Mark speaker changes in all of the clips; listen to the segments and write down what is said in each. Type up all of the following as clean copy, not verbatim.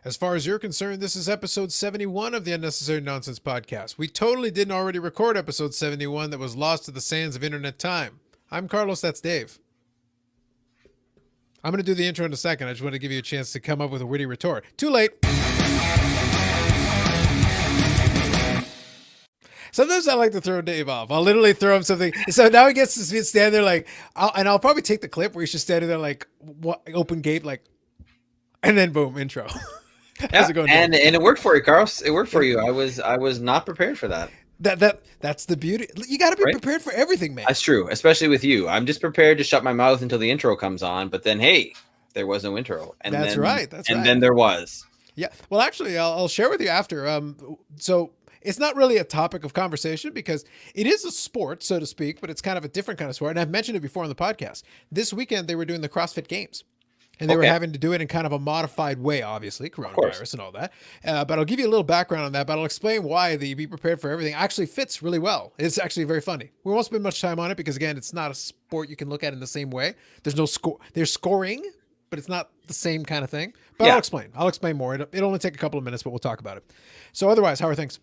Speaker 1: As far as you're concerned, this is episode 71 of the Unnecessary Nonsense podcast. We totally didn't already record episode 71 that was lost to the sands of internet time. I'm Carlos, that's Dave. I'm going to do the intro in a second. I just want to give you a chance to come up with a witty retort. Too late. Sometimes I like to throw Dave off. I'll literally throw him something. So now he gets to stand there like, I'll probably take the clip where he's just standing there like, open gate, like, and then boom, intro.
Speaker 2: How's it going, and it worked for you, Carlos. It worked for you. I was not prepared for that.
Speaker 1: That's the beauty. You got to be prepared for everything, man.
Speaker 2: That's true, especially with you. I'm just prepared to shut my mouth until the intro comes on. But then, hey, there was no intro, and
Speaker 1: that's right.
Speaker 2: And then there was.
Speaker 1: Yeah. Well, actually, I'll share with you after. So it's not really a topic of conversation because it is a sport, so to speak, but it's kind of a different kind of sport. And I've mentioned it before on the podcast. This weekend they were doing the CrossFit Games. And they were having to do it in kind of a modified way, obviously, coronavirus and all that. But I'll give you a little background on that, but I'll explain why the Be Prepared for Everything actually fits really well. It's actually very funny. We won't spend much time on it because, again, it's not a sport you can look at in the same way. There's no score. There's scoring, but it's not the same kind of thing. But yeah. I'll explain more. It'll only take a couple of minutes, but we'll talk about it. So otherwise, how are things?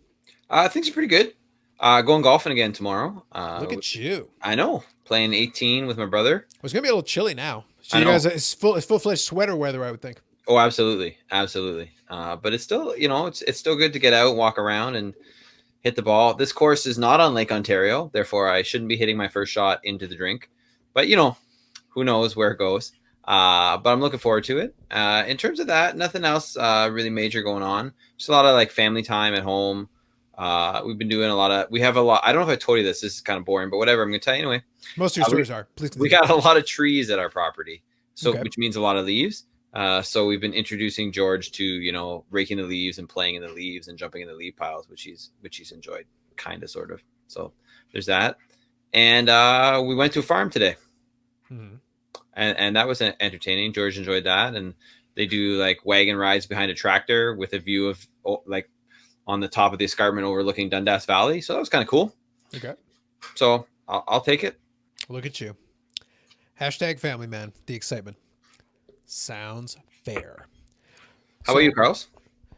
Speaker 2: Things are pretty good. Going golfing again tomorrow.
Speaker 1: Look at you.
Speaker 2: I know. Playing 18 with my brother.
Speaker 1: Well, it's going to be a little chilly now. So you guys, it's full-fledged sweater weather, I would think.
Speaker 2: Oh, absolutely. But it's still, it's still good to get out, walk around, and hit the ball. This course is not on Lake Ontario, therefore I shouldn't be hitting my first shot into the drink. But who knows where it goes. But I'm looking forward to it. In terms of that, nothing else really major going on. Just a lot of like family time at home. We've been doing we have a lot. I don't know if I told you this. This is kind of boring, but whatever. I'm going to tell you anyway.
Speaker 1: Most of your stories are. Please continue.
Speaker 2: We got a lot of trees at our property, which means a lot of leaves. So we've been introducing George to raking the leaves and playing in the leaves and jumping in the leaf piles, which he's enjoyed, kind of, sort of. So there's that. And we went to a farm today, and that was entertaining. George enjoyed that, and they do like wagon rides behind a tractor with a view of like on the top of the escarpment overlooking Dundas Valley. So that was kind of cool.
Speaker 1: Okay.
Speaker 2: So I'll take it.
Speaker 1: Look at you. Hashtag family man. The excitement. Sounds fair.
Speaker 2: How about you, Carlos?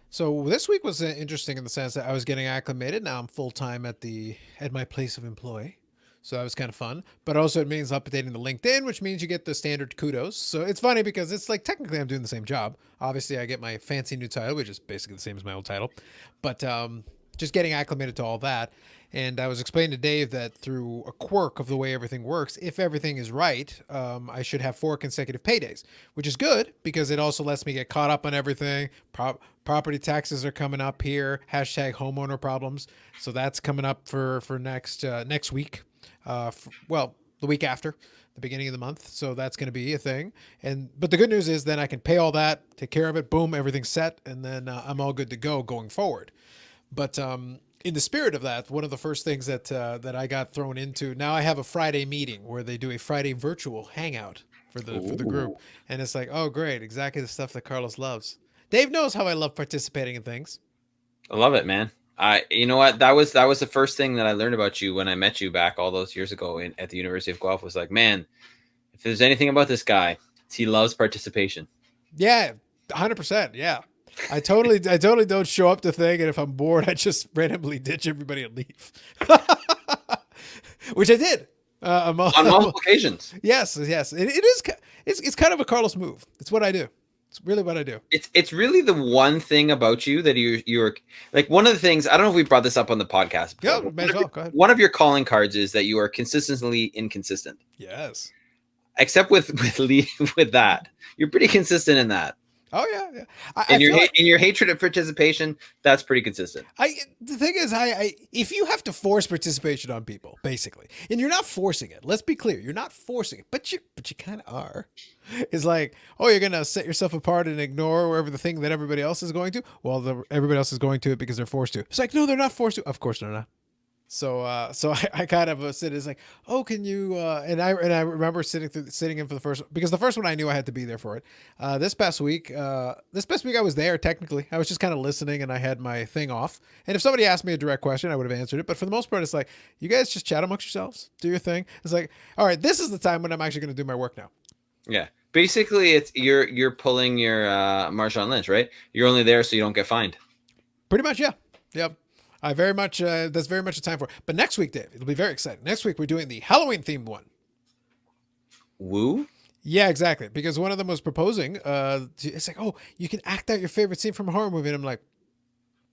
Speaker 1: So this week was interesting in the sense that I was getting acclimated. Now I'm full-time at my place of employ. So that was kind of fun. But also it means updating the LinkedIn, which means you get the standard kudos. So it's funny because it's like technically I'm doing the same job. Obviously I get my fancy new title, which is basically the same as my old title. But just getting acclimated to all that. And I was explaining to Dave that through a quirk of the way everything works, if everything is right, I should have 4 consecutive paydays, which is good because it also lets me get caught up on everything. Property taxes are coming up here. Hashtag homeowner problems. So that's coming up for next week. The week after the beginning of the month. So that's going to be a thing. But the good news is then I can pay all that, take care of it. Boom, everything's set. And then I'm all good to go going forward. But in the spirit of that, one of the first things that I got thrown into, now I have a Friday meeting where they do a Friday virtual hangout for the group. And it's like, oh, great. Exactly the stuff that Carlos loves. Dave knows how I love participating in things.
Speaker 2: I love it, man. You know what? That was the first thing that I learned about you when I met you back all those years ago at the University of Guelph was like, man, if there's anything about this guy, it's he loves participation.
Speaker 1: Yeah, 100%. Yeah. I totally don't show up to thing, and if I'm bored, I just randomly ditch everybody and leave, which I did
Speaker 2: on multiple occasions.
Speaker 1: Yes, it is. It's kind of a Carlos move. It's what I do. It's really what I do.
Speaker 2: It's really the one thing about you that you're like one of the things. I don't know if we brought this up on the podcast before.
Speaker 1: Yeah, may as well. Go ahead.
Speaker 2: One of your calling cards is that you are consistently inconsistent.
Speaker 1: Yes.
Speaker 2: Except with that, you're pretty consistent in that.
Speaker 1: Oh yeah.
Speaker 2: In your hatred of participation, that's pretty consistent.
Speaker 1: The thing is, if you have to force participation on people, basically, and you're not forcing it. Let's be clear, you're not forcing it, but you kind of are. It's like, oh, you're gonna set yourself apart and ignore wherever the thing that everybody else is going to. Well, everybody else is going to it because they're forced to. It's like, no, they're not forced to. Of course they're not. So I kind of said, it's like, oh, can you, and I remember sitting in for the first, because the first one I knew I had to be there for it. This past week I was there technically. I was just kind of listening and I had my thing off. And if somebody asked me a direct question, I would have answered it. But for the most part, it's like, you guys just chat amongst yourselves, do your thing. It's like, all right, this is the time when I'm actually going to do my work now.
Speaker 2: Yeah. Basically, it's you're pulling your Marshawn Lynch, right? You're only there so you don't get fined.
Speaker 1: Pretty much, yeah. Yep. I very much that's very much a time for it. But next week, Dave, it'll be very exciting. Next week we're doing the Halloween themed one.
Speaker 2: Woo?
Speaker 1: Yeah, exactly. Because one of them was proposing, it's like, oh, you can act out your favorite scene from a horror movie. And I'm like,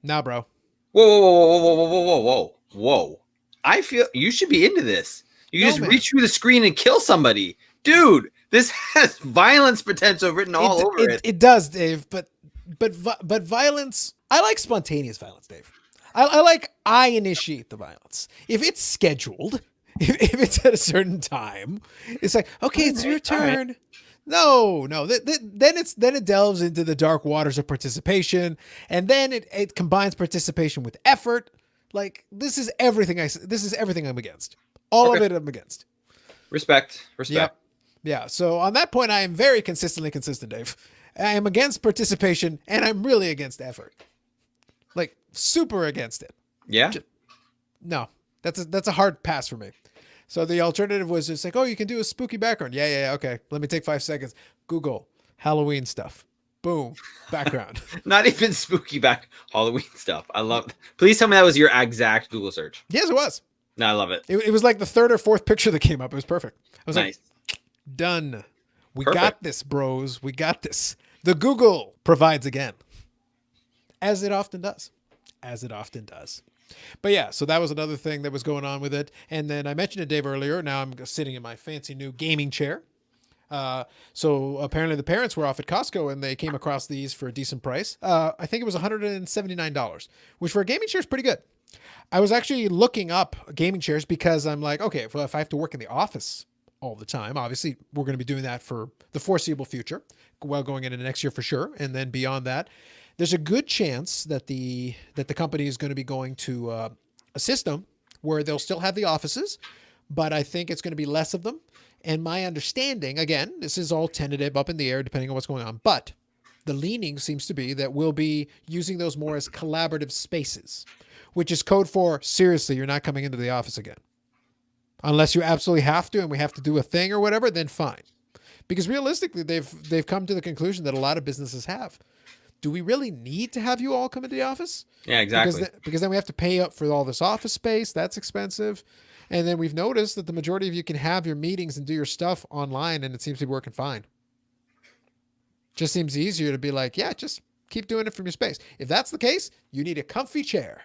Speaker 1: nah, bro.
Speaker 2: Whoa, whoa, whoa, whoa, whoa, whoa, whoa, whoa, whoa. I feel you should be into this. You
Speaker 1: No,
Speaker 2: just
Speaker 1: man.
Speaker 2: reach through the screen and kill somebody. Dude, this has violence potential written all over it.
Speaker 1: It does, Dave. But violence, I like spontaneous violence, Dave. I initiate the violence. If it's scheduled, if it's at a certain time, it's like, okay, it's your turn. Right. No. Then it delves into the dark waters of participation, and then it combines participation with effort. Like this is everything I'm against. All of it I'm against.
Speaker 2: Respect.
Speaker 1: Yep. Yeah. So on that point, I am very consistent, Dave. I am against participation, and I'm really against effort. Like super against it.
Speaker 2: Yeah.
Speaker 1: No, that's a hard pass for me. So the alternative was just like, oh, you can do a spooky background. Yeah. Okay. Let me take 5 seconds. Google Halloween stuff. Boom. Background.
Speaker 2: Not even spooky Halloween stuff. I love. Please tell me that was your exact Google search.
Speaker 1: Yes, it was.
Speaker 2: No, I love it.
Speaker 1: It was like the 3rd or 4th picture that came up. It was perfect. I was
Speaker 2: nice.
Speaker 1: Like, done. We got this, bros. We got this. The Google provides again. As it often does. But yeah, so that was another thing that was going on with it. And then I mentioned it, Dave, earlier. Now I'm sitting in my fancy new gaming chair. So apparently the parents were off at Costco and they came across these for a decent price. I think it was $179, which for a gaming chair is pretty good. I was actually looking up gaming chairs because I'm like, okay, if I have to work in the office all the time, obviously we're going to be doing that for the foreseeable future, well, going into next year for sure. And then beyond that, there's a good chance that the company is going to be going to a system where they'll still have the offices, but I think it's going to be less of them. And my understanding, again, this is all tentative, up in the air, depending on what's going on, but the leaning seems to be that we'll be using those more as collaborative spaces, which is code for, seriously, you're not coming into the office again. Unless you absolutely have to and we have to do a thing or whatever, then fine. Because realistically, they've come to the conclusion that a lot of businesses have. Do we really need to have you all come into the office?
Speaker 2: Yeah, exactly.
Speaker 1: Because then we have to pay up for all this office space. That's expensive. And then we've noticed that the majority of you can have your meetings and do your stuff online, and it seems to be working fine. Just seems easier to be like, yeah, just keep doing it from your space. If that's the case, you need a comfy chair.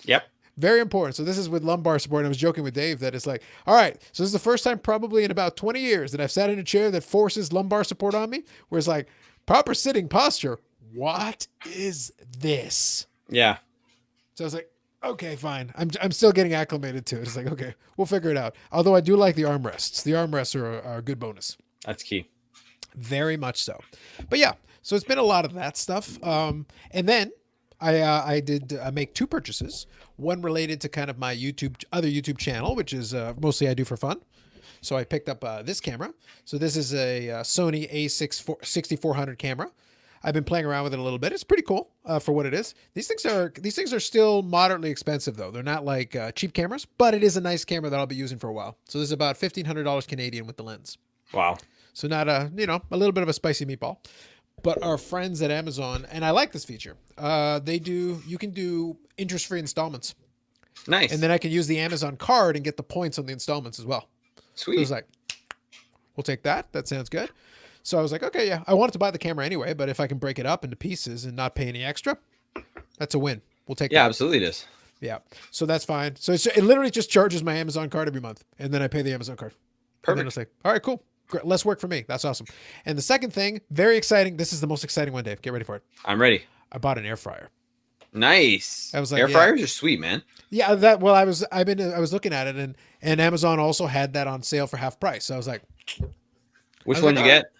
Speaker 2: Yep.
Speaker 1: Very important. So this is with lumbar support. And I was joking with Dave that it's like, all right, so this is the first time probably in about 20 years that I've sat in a chair that forces lumbar support on me, where it's like proper sitting posture. What is this?
Speaker 2: Yeah.
Speaker 1: So I was like, okay, fine. I'm still getting acclimated to it. It's like, okay, we'll figure it out. Although I do like the armrests. The armrests are a good bonus.
Speaker 2: That's key.
Speaker 1: Very much so. But yeah, so it's been a lot of that stuff. And then I did make 2 purchases. One related to kind of my other YouTube channel, which is mostly I do for fun. So I picked up this camera. So this is a Sony A6 6400 camera. I've been playing around with it a little bit. It's pretty cool for what it is. These things are still moderately expensive though. They're not like cheap cameras, but it is a nice camera that I'll be using for a while. So this is about $1,500 Canadian with the lens.
Speaker 2: Wow.
Speaker 1: So not a little bit of a spicy meatball. But our friends at Amazon, and I like this feature. You can do interest-free installments.
Speaker 2: Nice.
Speaker 1: And then I can use the Amazon card and get the points on the installments as well.
Speaker 2: Sweet.
Speaker 1: So I was like, we'll take that. That sounds good. So I was like, okay, yeah, I wanted to buy the camera anyway, but if I can break it up into pieces and not pay any extra, that's a win. We'll take that.
Speaker 2: Yeah, absolutely it is.
Speaker 1: Yeah. So that's fine. So it literally just charges my Amazon card every month, and then I pay the Amazon card.
Speaker 2: Perfect.
Speaker 1: And then it's like, all right, cool. Great. Less work for me. That's awesome. And the second thing, very exciting. This is the most exciting one, Dave. Get ready for it.
Speaker 2: I'm ready.
Speaker 1: I bought an air fryer.
Speaker 2: Nice.
Speaker 1: I was like,
Speaker 2: air fryers are sweet, man.
Speaker 1: Yeah, I was looking at it and Amazon also had that on sale for half price. So I was like,
Speaker 2: which one did you get?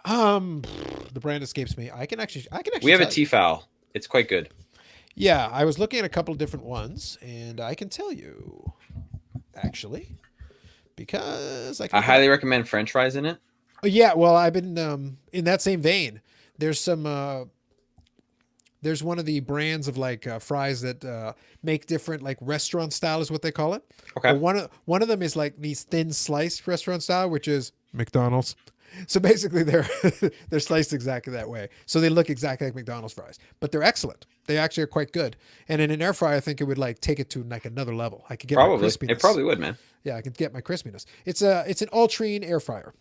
Speaker 1: The brand escapes me. I can actually
Speaker 2: We have a Tefal. It's quite good.
Speaker 1: Yeah, I was looking at a couple of different ones and I can tell you actually because I
Speaker 2: highly recommend French fries in it.
Speaker 1: Yeah, well, I've been in that same vein. There's some there's one of the brands of like fries that make different like restaurant style is what they call it.
Speaker 2: Okay.
Speaker 1: But one of them is like these thin sliced restaurant style, which is McDonald's. So basically, they're they're sliced exactly that way. So they look exactly like McDonald's fries, but they're excellent. They actually are quite good. And in an air fryer, I think it would like take it to like another level. I could get my
Speaker 2: Probably. It
Speaker 1: crispiness.
Speaker 2: probably would, man.
Speaker 1: Yeah, I could get my crispiness. It's an Ultrine air fryer.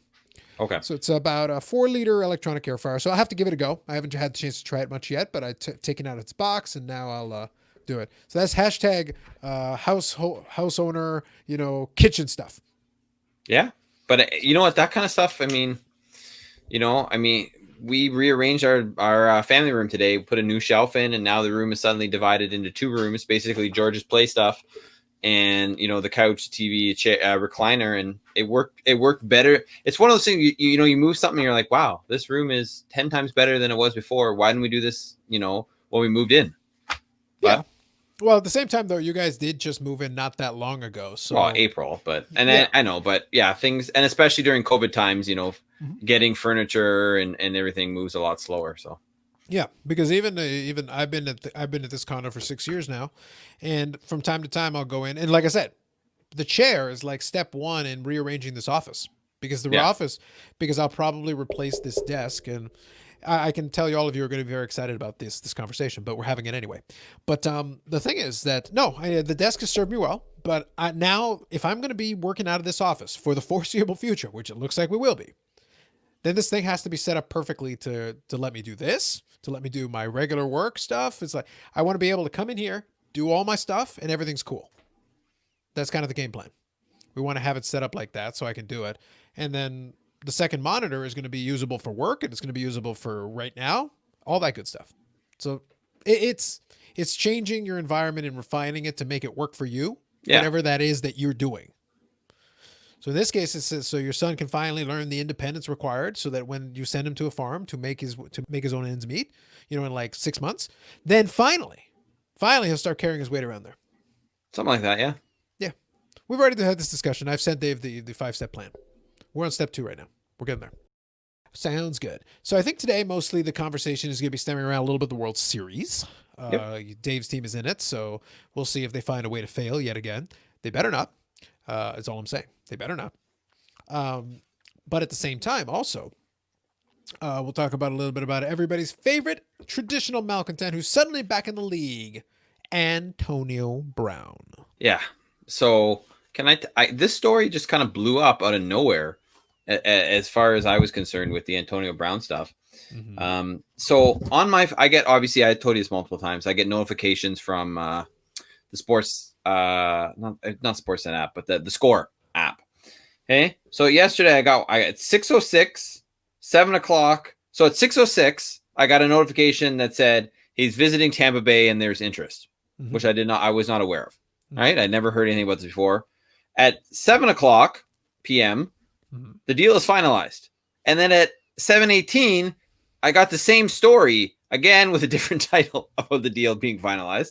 Speaker 2: Okay.
Speaker 1: So it's about a 4-liter electronic air fryer. So I'll have to give it a go. I haven't had the chance to try it much yet, but I've taken out its box and now I'll do it. So that's hashtag house owner, kitchen stuff.
Speaker 2: Yeah. But you know what? That kind of stuff, I mean, we rearranged our family room today, put a new shelf in, and now the room is suddenly divided into 2 rooms, basically George's play stuff and the couch, TV, recliner, and it worked better. It's one of those things you move something and you're like, wow, this room is 10 times better than it was before. Why didn't we do this when we moved in?
Speaker 1: Yeah. Well, at the same time though, you guys did just move in not that long ago. So
Speaker 2: April, then I know, but yeah, things, and especially during COVID times, getting furniture and everything moves a lot slower. So
Speaker 1: yeah, because even I've been at this condo for 6 years now, and from time to time I'll go in, and like I said, the chair is like step 1 in rearranging this office because because I'll probably replace this desk, and I can tell you all of you are going to be very excited about this conversation, but we're having it anyway. But the thing is that the desk has served me well, but now if I'm going to be working out of this office for the foreseeable future, which it looks like we will be, then this thing has to be set up perfectly to let me do this, to let me do my regular work stuff. It's like, I want to be able to come in here, do all my stuff, and everything's cool. That's kind of the game plan. We want to have it set up like that so I can do it. And then the second monitor is going to be usable for work, and it's going to be usable for right now, all that good stuff. So it's changing your environment and refining it to make it work for you, whatever that is that you're doing. So in this case, it says so your son can finally learn the independence required, so that when you send him to a farm to make his own ends meet, in like 6 months, then finally he'll start carrying his weight around there.
Speaker 2: Something like that, yeah.
Speaker 1: Yeah, we've already had this discussion. I've sent Dave the 5-step plan. We're on step 2 right now. We're getting there. Sounds good. So I think today mostly the conversation is going to be stemming around a little bit the World Series. Dave's team is in it, so we'll see if they find a way to fail yet again. They better not. That's all I'm saying. They better not. But at the same time, also, we'll talk about a little bit about everybody's favorite traditional malcontent who's suddenly back in the league, Antonio Brown.
Speaker 2: Yeah. So this story just kind of blew up out of nowhere, as far as I was concerned with the Antonio Brown stuff. Mm-hmm. So obviously I told you this multiple times. I get notifications from the sports, not Sportsnet app, but the Score app. Okay. So yesterday I got 6:06, 7 o'clock. So at 6:06, I got a notification that said he's visiting Tampa Bay and there's interest, mm-hmm. which I was not aware of. Mm-hmm. Right. I'd never heard anything about this before. At 7 o'clock PM, mm-hmm. the deal is finalized. And then at 7:18, I got the same story again with a different title about the deal being finalized.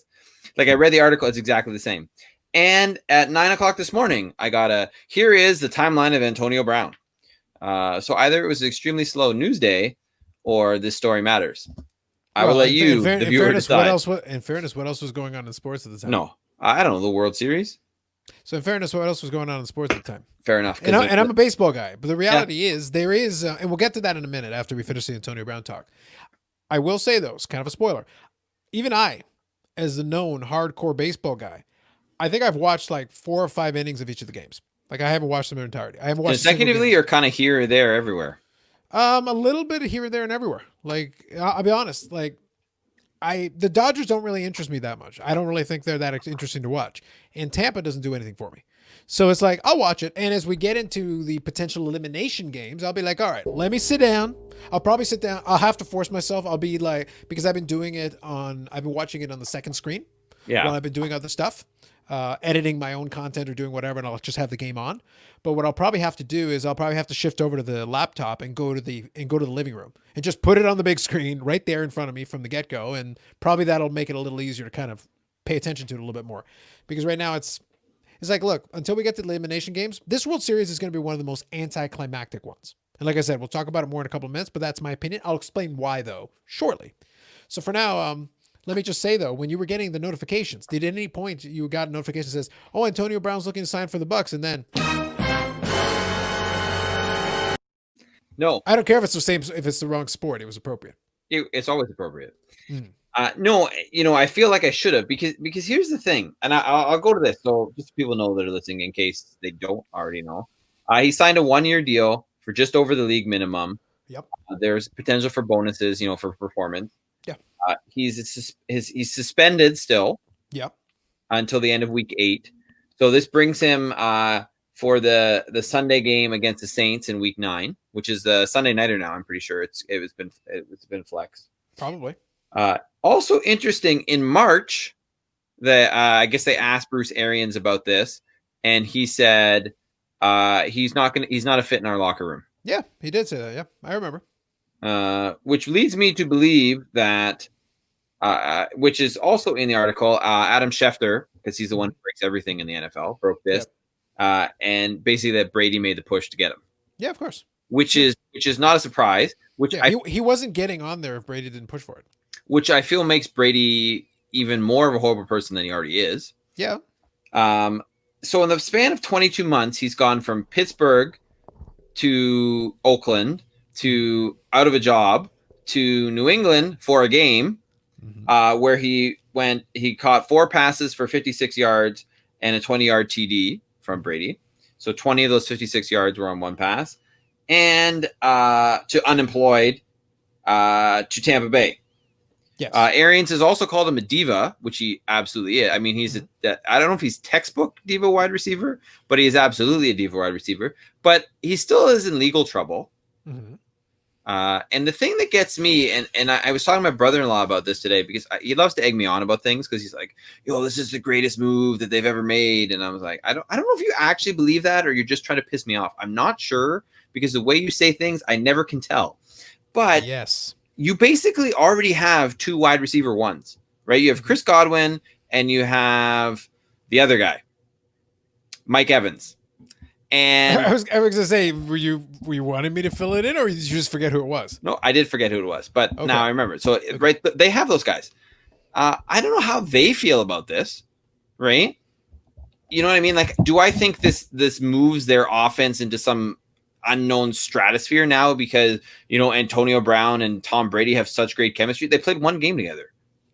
Speaker 2: Like, I read the article, it's exactly the same. And at 9 o'clock this morning, I got here is the timeline of Antonio Brown. So either it was an extremely slow news day or this story matters. I will let you, the viewer, decide.
Speaker 1: In fairness, what else was going on in sports at the time?
Speaker 2: No, I don't know, the World Series.
Speaker 1: So in fairness, what else was going on in sports at the time?
Speaker 2: Fair enough.
Speaker 1: And I'm a baseball guy, but the reality is there is, and we'll get to that in a minute after we finish the Antonio Brown talk. I will say, though, it's kind of a spoiler. Even I, as a known hardcore baseball guy, I think I've watched like 4 or 5 innings of each of the games. Like, I haven't watched them in entirety. I haven't watched
Speaker 2: consecutively or kind of here or there, everywhere.
Speaker 1: A little bit here, there, and everywhere. Like, I'll be honest. Like, the Dodgers don't really interest me that much. I don't really think they're that interesting to watch. And Tampa doesn't do anything for me. So it's like, I'll watch it. And as we get into the potential elimination games, I'll be like, all right, let me sit down. I'll probably sit down. I'll have to force myself. I'll be like, because I've been watching it on the second screen.
Speaker 2: Yeah.
Speaker 1: While I've been doing other stuff, editing my own content or doing whatever, and I'll just have the game on. But what I'll probably have to do is I'll probably have to shift over to the laptop and go to the living room and just put it on the big screen right there in front of me from the get-go. And probably that'll make it a little easier to kind of pay attention to it a little bit more. Because right now it's like, look, until we get to the elimination games, this World Series is going to be one of the most anticlimactic ones. And like I said, we'll talk about it more in a couple of minutes, but that's my opinion. I'll explain why, though, shortly. So for now, let me just say, though, when you were getting the notifications, did at any point you got a notification that says, oh, Antonio Brown's looking to sign for the Bucs, and then...
Speaker 2: No,
Speaker 1: I don't care if it's the same, if it's the wrong sport. It was appropriate.
Speaker 2: it's always appropriate.
Speaker 1: Mm.
Speaker 2: No, I feel like I should have because here's the thing, and I'll go to this so just so people know that are listening in case they don't already know. He signed a 1-year deal for just over the league minimum.
Speaker 1: Yep.
Speaker 2: There's potential for bonuses, for performance.
Speaker 1: Yeah.
Speaker 2: He's suspended still.
Speaker 1: Yep.
Speaker 2: Until the end of week 8. So this brings him for the Sunday game against the Saints in week 9, which is the Sunday nighter now. I'm pretty sure it's been flexed.
Speaker 1: Probably.
Speaker 2: Also interesting, in March, I guess they asked Bruce Arians about this, and he said he's not a fit in our locker room.
Speaker 1: Yeah, he did say that. Yeah, I remember.
Speaker 2: Which leads me to believe that, which is also in the article, Adam Schefter, because he's the one who breaks everything in the NFL, broke this, and basically that Brady made the push to get him.
Speaker 1: Yeah, of course.
Speaker 2: Which is not a surprise.
Speaker 1: He wasn't getting on there if Brady didn't push for it.
Speaker 2: Which I feel makes Brady even more of a horrible person than he already is.
Speaker 1: Yeah.
Speaker 2: So in the span of 22 months, he's gone from Pittsburgh to Oakland to out of a job to New England for a game, where he caught 4 passes for 56 yards and a 20-yard TD from Brady. So 20 of those 56 yards were on one pass. And to unemployed to Tampa Bay.
Speaker 1: Yes.
Speaker 2: Arians has also called him a diva, which he absolutely is. I mean, I don't know if he's textbook diva wide receiver, but he is absolutely a diva wide receiver. But he still is in legal trouble.
Speaker 1: Mm-hmm.
Speaker 2: And the thing that gets me, and I was talking to my brother-in-law about this today, because he loves to egg me on about things, because he's like, "Yo, this is the greatest move that they've ever made," and I was like, I don't know if you actually believe that, or you're just trying to piss me off. I'm not sure, because the way you say things, I never can tell. But
Speaker 1: yes,
Speaker 2: you basically already have 2 wide receiver ones, right? You have Chris Godwin, and you have the other guy, Mike Evans. And
Speaker 1: I was going to say, were you wanting me to fill it in, or did you just forget who it was?
Speaker 2: No, I did forget who it was, but
Speaker 1: okay.
Speaker 2: Now I remember. So right, they have those guys. I don't know how they feel about this, right? You know what I mean? Like, do I think this moves their offense into some unknown stratosphere now because Antonio Brown and Tom Brady have such great chemistry? They played 1 game together.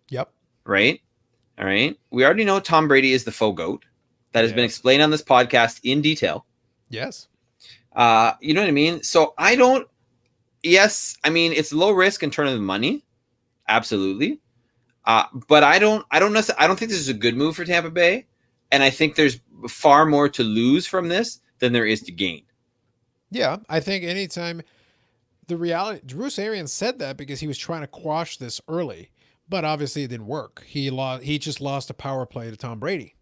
Speaker 1: Yep.
Speaker 2: Right. All right. We already know Tom Brady is the faux GOAT. That has been explained on this podcast in detail.
Speaker 1: Yes.
Speaker 2: You know what I mean? So yes, I mean, it's low risk in terms of money. Absolutely. But I don't think this is a good move for Tampa Bay. And I think there's far more to lose from this than there is to gain.
Speaker 1: Yeah. I think anytime the reality, Bruce Arians said that because he was trying to quash this early, but obviously it didn't work. He just lost a power play to Tom Brady.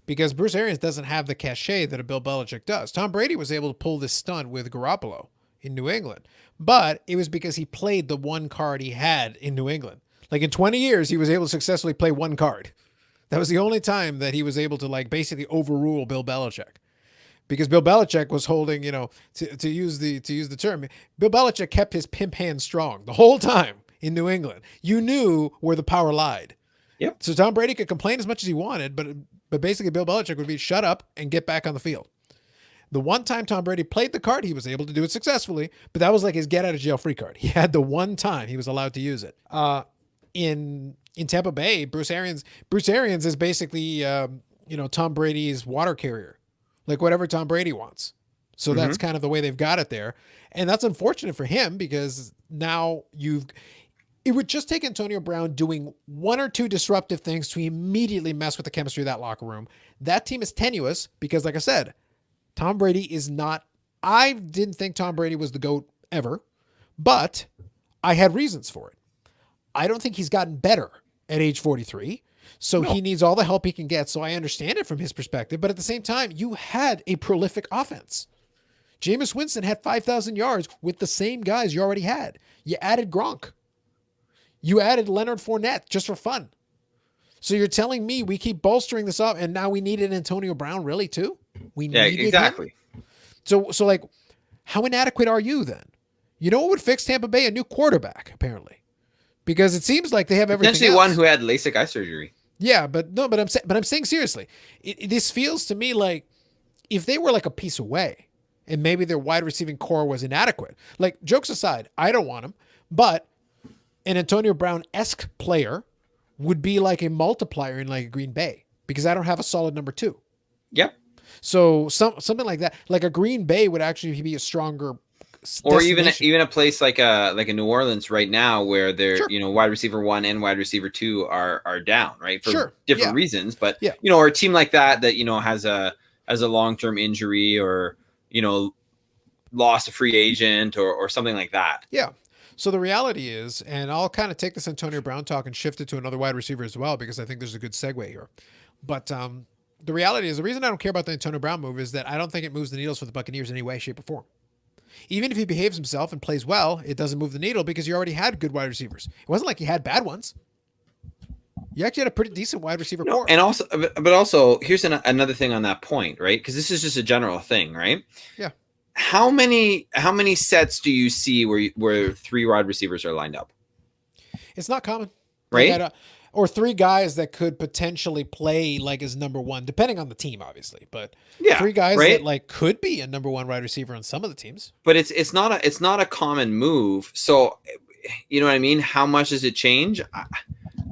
Speaker 1: Because Bruce Arians doesn't have the cachet that a Bill Belichick does. Tom Brady was able to pull this stunt with Garoppolo in New England, but it was because he played the one card he had in New England. Like in 20 years, he was able to successfully play one card. That was the only time that he was able to basically overrule Bill Belichick, because Bill Belichick was holding, to use the term, Bill Belichick kept his pimp hand strong the whole time in New England. You knew where the power lied.
Speaker 2: Yep.
Speaker 1: So Tom Brady could complain as much as he wanted, but basically Bill Belichick would be shut up and get back on the field. The one time Tom Brady played the card, he was able to do it successfully, but that was like his get out of jail free card. He had the one time he was allowed to use it. In Tampa Bay, Bruce Arians is basically Tom Brady's water carrier, like whatever Tom Brady wants. So that's kind of the way they've got it there, and that's unfortunate for him because now it would just take Antonio Brown doing 1 or 2 disruptive things to immediately mess with the chemistry of that locker room. That team is tenuous because, like I said, Tom Brady is not. I didn't think Tom Brady was the GOAT ever, but I had reasons for it. I don't think he's gotten better at age 43, so he needs all the help he can get. So I understand it from his perspective, but at the same time, you had a prolific offense. Jameis Winston had 5,000 yards with the same guys you already had. You added Gronk. You added Leonard Fournette just for fun. So you're telling me we keep bolstering this up and now we needed Antonio Brown really too?
Speaker 2: Exactly.
Speaker 1: Him? So like, how inadequate are you then? You know what would fix Tampa Bay? A new quarterback, apparently. Because it seems like they have everything
Speaker 2: Potentially
Speaker 1: else.
Speaker 2: one who had LASIK eye surgery.
Speaker 1: Yeah, but I'm saying seriously. This feels to me like if they were like a piece away and maybe their wide receiving core was inadequate. Like, jokes aside, I don't want him, but an Antonio Brown-esque player would be like a multiplier in like a Green Bay because I don't have a solid number 2.
Speaker 2: Yep.
Speaker 1: So something like that, like a Green Bay would actually be a stronger
Speaker 2: or even a place like a New Orleans right now where they're
Speaker 1: Sure.
Speaker 2: wide receiver 1 and wide receiver 2 are down, right, for different reasons, but or a team like that has a long-term injury or lost a free agent or something like that.
Speaker 1: Yeah. So the reality is, and I'll kind of take this Antonio Brown talk and shift it to another wide receiver as well, because I think there's a good segue here. But the reality is, the reason I don't care about the Antonio Brown move is that I don't think it moves the needles for the Buccaneers in any way, shape, or form. Even if he behaves himself and plays well, it doesn't move the needle because you already had good wide receivers. It wasn't like you had bad ones. You actually had a pretty decent wide receiver core.
Speaker 2: And also, here's another thing on that point, right? Because this is just a general thing, right?
Speaker 1: Yeah.
Speaker 2: How many sets do you see where 3 wide receivers are lined up?
Speaker 1: It's not common,
Speaker 2: right?
Speaker 1: Or 3 guys that could potentially play like as number 1, depending on the team, obviously. But 3 guys that like could be a number 1 wide receiver on some of the teams.
Speaker 2: But it's not a common move. So you know what I mean? How much does it change?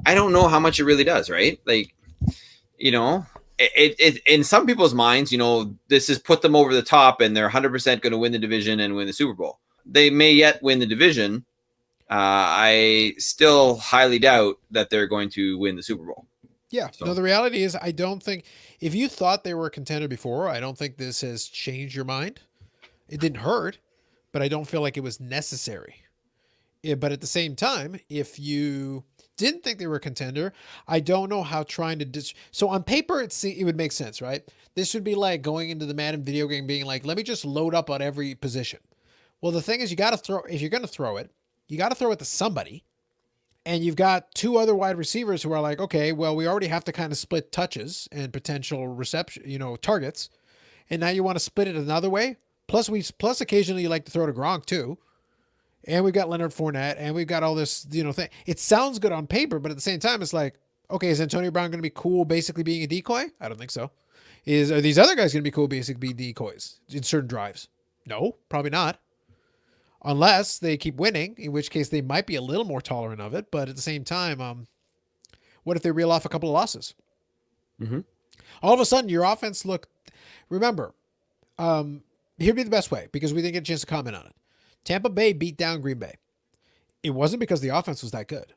Speaker 2: I don't know how much it really does, right? Like, it in some people's minds, this has put them over the top and they're 100% going to win the division and win the Super Bowl. They may yet win the division. I still highly doubt that they're going to win the Super Bowl.
Speaker 1: Yeah. So. No, the reality is, I don't think, if you thought they were a contender before, I don't think this has changed your mind. It didn't hurt, but I don't feel like it was necessary. But at the same time, if you didn't think they were a contender, I don't know how trying to so on paper it would make sense, right? This would be like going into the Madden video game being like, let me just load up on every position. Well, the thing is, you got to throw, if you're going to throw it, you got to throw it to somebody. And you've got 2 other wide receivers who are like, okay, well, we already have to kind of split touches and potential reception, targets. And now you want to split it another way. Plus occasionally you like to throw to Gronk too. And we've got Leonard Fournette and we've got all this, thing. It sounds good on paper, but at the same time, it's like, okay, is Antonio Brown going to be cool basically being a decoy? I don't think so. Are these other guys going to be cool basically being decoys in certain drives? No, probably not. Unless they keep winning, in which case they might be a little more tolerant of it. But at the same time, what if they reel off a couple of losses?
Speaker 2: Mm-hmm.
Speaker 1: All of a sudden, your offense remember, here'd be the best way because we didn't get a chance to comment on it. Tampa Bay beat down Green Bay. It wasn't because the offense was that good.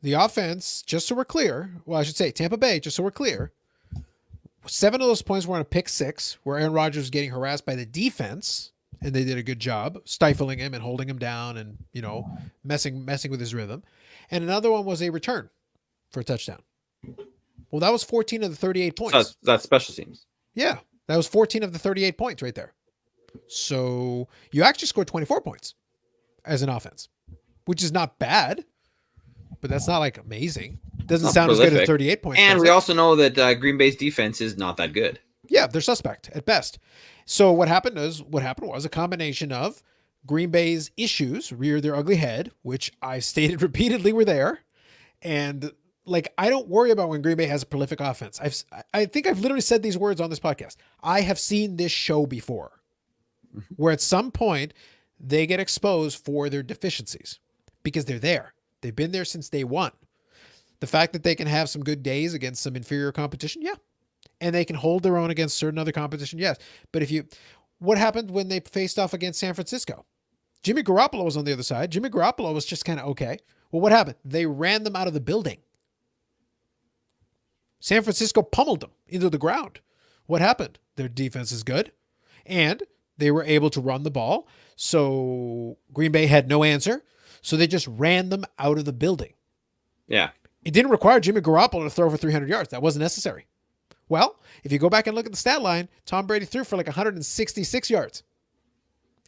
Speaker 1: The offense, just so we're clear, well, I should say Tampa Bay, just so we're clear, 7 of those points were on a pick 6 where Aaron Rodgers was getting harassed by the defense. And they did a good job stifling him and holding him down and, messing with his rhythm. And another one was a return for a touchdown. Well, that was 14 of the 38 points.
Speaker 2: That's special teams.
Speaker 1: Yeah. That was 14 of the 38 points right there. So you actually scored 24 points as an offense, which is not bad, but that's not like amazing. Doesn't sound prolific. As good as 38 points.
Speaker 2: And we also know that Green Bay's defense is not that good.
Speaker 1: Yeah, they're suspect at best. So what happened was a combination of Green Bay's issues reared their ugly head, which I stated repeatedly were there. And I don't worry about when Green Bay has a prolific offense. I think I've literally said these words on this podcast. I have seen this show before where at some point they get exposed for their deficiencies because they're there. They've been there since day one. The fact that they can have some good days against some inferior competition. Yeah. And they can hold their own against certain other competition. Yes. But what happened when they faced off against San Francisco? Jimmy Garoppolo was on the other side. Jimmy Garoppolo was just kind of okay. Well, what happened? They ran them out of the building. San Francisco pummeled them into the ground. What happened? Their defense is good. And they were able to run the ball. So Green Bay had no answer. So they just ran them out of the building.
Speaker 2: Yeah.
Speaker 1: It didn't require Jimmy Garoppolo to throw for 300 yards. That wasn't necessary. Well, if you go back and look at the stat line, Tom Brady threw for 166 yards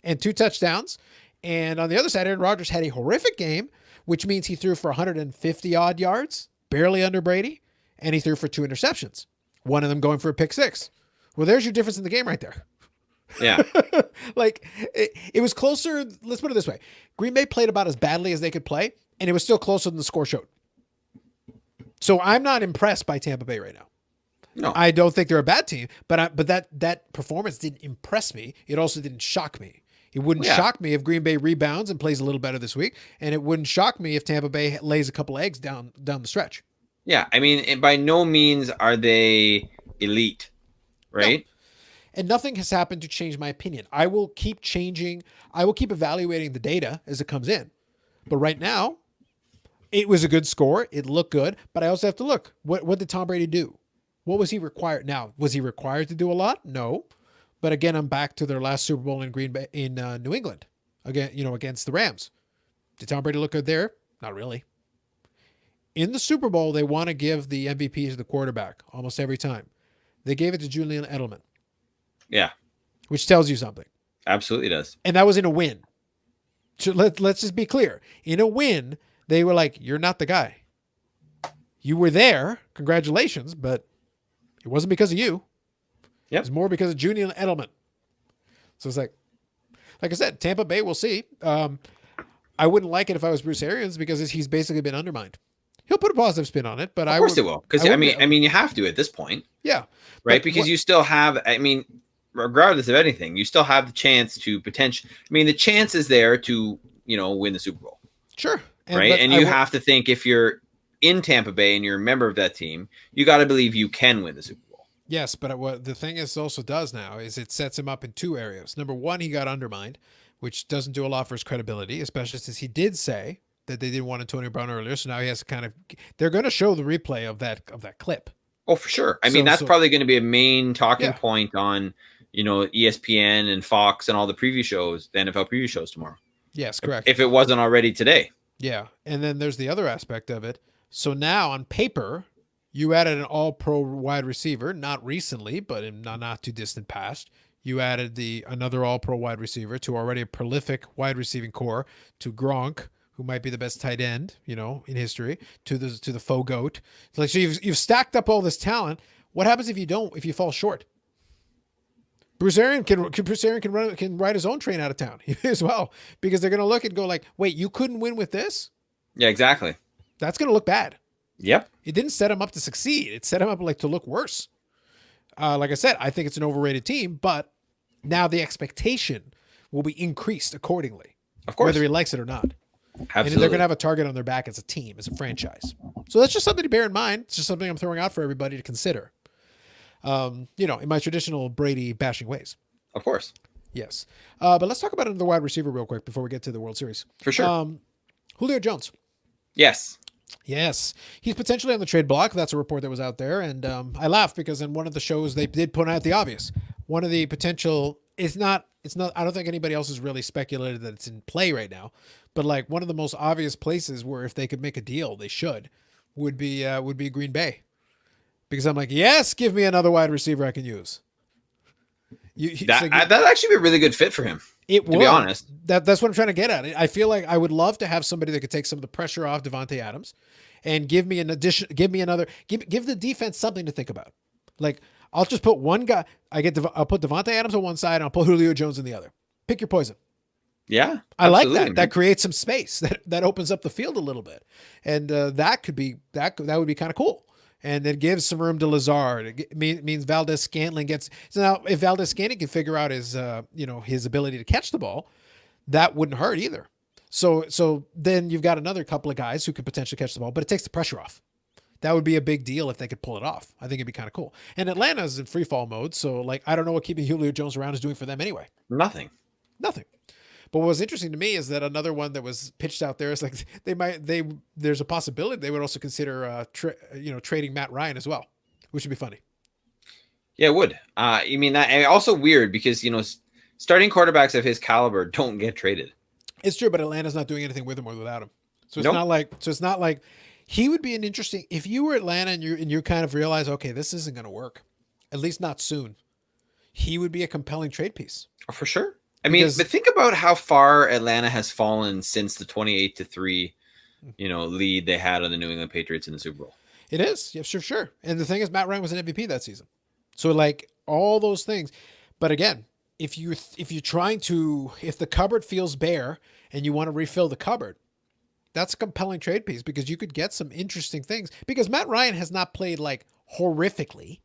Speaker 1: and 2 touchdowns. And on the other side, Aaron Rodgers had a horrific game, which means he threw for 150 odd yards, barely under Brady, and he threw for 2 interceptions, one of them going for a pick 6. Well, there's your difference in the game right there.
Speaker 2: Yeah.
Speaker 1: It was closer. Let's put it this way. Green Bay played about as badly as they could play, and it was still closer than the score showed. So I'm not impressed by Tampa Bay right now.
Speaker 2: No.
Speaker 1: I don't think they're a bad team, but that performance didn't impress me. It also didn't shock me. It wouldn't shock me if Green Bay rebounds and plays a little better this week, and it wouldn't shock me if Tampa Bay lays a couple eggs down the stretch.
Speaker 2: Yeah, I mean, by no means are they elite, right?
Speaker 1: No. And nothing has happened to change my opinion. I will keep changing. I will keep evaluating the data as it comes in. But right now, it was a good score. It looked good. But I also have to look. What did Tom Brady do? What was he required? Now, was he required to do a lot? No. But again, I'm back to their last Super Bowl in Green Bay, in New England, again, against the Rams. Did Tom Brady look good there? Not really. In the Super Bowl, they want to give the MVP to the quarterback almost every time. They gave it to Julian Edelman.
Speaker 2: Yeah.
Speaker 1: Which tells you something.
Speaker 2: Absolutely does.
Speaker 1: And that was in a win. So let's just be clear. In a win, they were like, you're not the guy. You were there. Congratulations. But it wasn't because of you.
Speaker 2: Yep.
Speaker 1: It was more because of Julian Edelman. So it's like I said, Tampa Bay, we'll see. I wouldn't like it if I was Bruce Arians because he's basically been undermined. He'll put a positive spin on it, but
Speaker 2: of course it will. Because I mean, you have to at this point.
Speaker 1: Yeah.
Speaker 2: Right. Because you still have, I mean, regardless of anything, you still have the chance to potentially, I mean, the chance is there to, win the Super Bowl.
Speaker 1: Sure.
Speaker 2: Right. And you have to think if you're in Tampa Bay and you're a member of that team, you got to believe you can win the Super Bowl.
Speaker 1: Yes. But what the thing is also does now is it sets him up in two areas. Number one, he got undermined, which doesn't do a lot for his credibility, especially since he did say that they didn't want Antonio Brown earlier. So now he has to kind of, they're going to show the replay of that clip.
Speaker 2: Oh, for sure. I mean, that's probably going to be a main talking point on, ESPN and Fox and all the preview shows, the NFL preview shows tomorrow.
Speaker 1: Yes, correct.
Speaker 2: If it wasn't already today.
Speaker 1: Yeah. And then there's the other aspect of it. So now on paper, you added an all-pro wide receiver, not recently, but in not too distant past. You added another all-pro wide receiver to already a prolific wide receiving core, to Gronk, who might be the best tight end, in history, to the faux goat. So you've stacked up all this talent. What happens if you fall short? Bruce Arians can ride his own train out of town as well, because they're going to look and go like, wait, you couldn't win with this?
Speaker 2: Yeah, exactly.
Speaker 1: That's going to look bad.
Speaker 2: Yep.
Speaker 1: It didn't set him up to succeed. It set him up to look worse. Like I said, I think it's an overrated team, but now the expectation will be increased accordingly.
Speaker 2: Of course.
Speaker 1: Whether he likes it or not.
Speaker 2: Absolutely.
Speaker 1: And they're going to have a target on their back as a team, as a franchise. So that's just something to bear in mind. It's just something I'm throwing out for everybody to consider. In my traditional Brady bashing ways.
Speaker 2: Of course.
Speaker 1: Yes. But let's talk about another wide receiver real quick before we get to the World Series.
Speaker 2: For sure.
Speaker 1: Julio Jones.
Speaker 2: Yes.
Speaker 1: Yes. He's potentially on the trade block. That's a report that was out there. And I laughed because in one of the shows they did point out the obvious. One of the potential it's not, I don't think anybody else has really speculated that it's in play right now, but like one of the most obvious places where if they could make a deal, they would be Green Bay. Because I'm like, yes, give me another wide receiver I can use.
Speaker 2: That'd actually be a really good fit for him.
Speaker 1: It would.
Speaker 2: To be honest.
Speaker 1: That's what I'm trying to get at. I feel like I would love to have somebody that could take some of the pressure off Devontae Adams and give the defense something to think about. Like, I'll just put one guy. I'll put Devontae Adams on one side and I'll put Julio Jones on the other. Pick your poison.
Speaker 2: Yeah.
Speaker 1: I like that. Man. That creates some space. That opens up the field a little bit. And that would be kind of cool. And it gives some room to Lazard. It means Valdez-Scantling gets. So now, if Valdez-Scantling can figure out his ability to catch the ball, that wouldn't hurt either. So then you've got another couple of guys who could potentially catch the ball, but it takes the pressure off. That would be a big deal if they could pull it off. I think it'd be kind of cool. And Atlanta's in free fall mode, so like I don't know what keeping Julio Jones around is doing for them anyway.
Speaker 2: Nothing.
Speaker 1: But what was interesting to me is that another one that was pitched out there is like there's a possibility they would also consider trading Matt Ryan as well, which would be funny.
Speaker 2: Yeah, it would. You mean that? And also weird because starting quarterbacks of his caliber don't get traded.
Speaker 1: It's true, but Atlanta's not doing anything with him or without him. So it's not like he would be an interesting if you were Atlanta and you kind of realize, okay, this isn't going to work, at least not soon. He would be a compelling trade piece.
Speaker 2: Oh, for sure. But think about how far Atlanta has fallen since the 28-3, lead they had on the New England Patriots in the Super Bowl.
Speaker 1: It is, yeah, sure. And the thing is, Matt Ryan was an MVP that season, so like all those things. But again, if the cupboard feels bare and you want to refill the cupboard, that's a compelling trade piece because you could get some interesting things. Because Matt Ryan has not played like horrifically.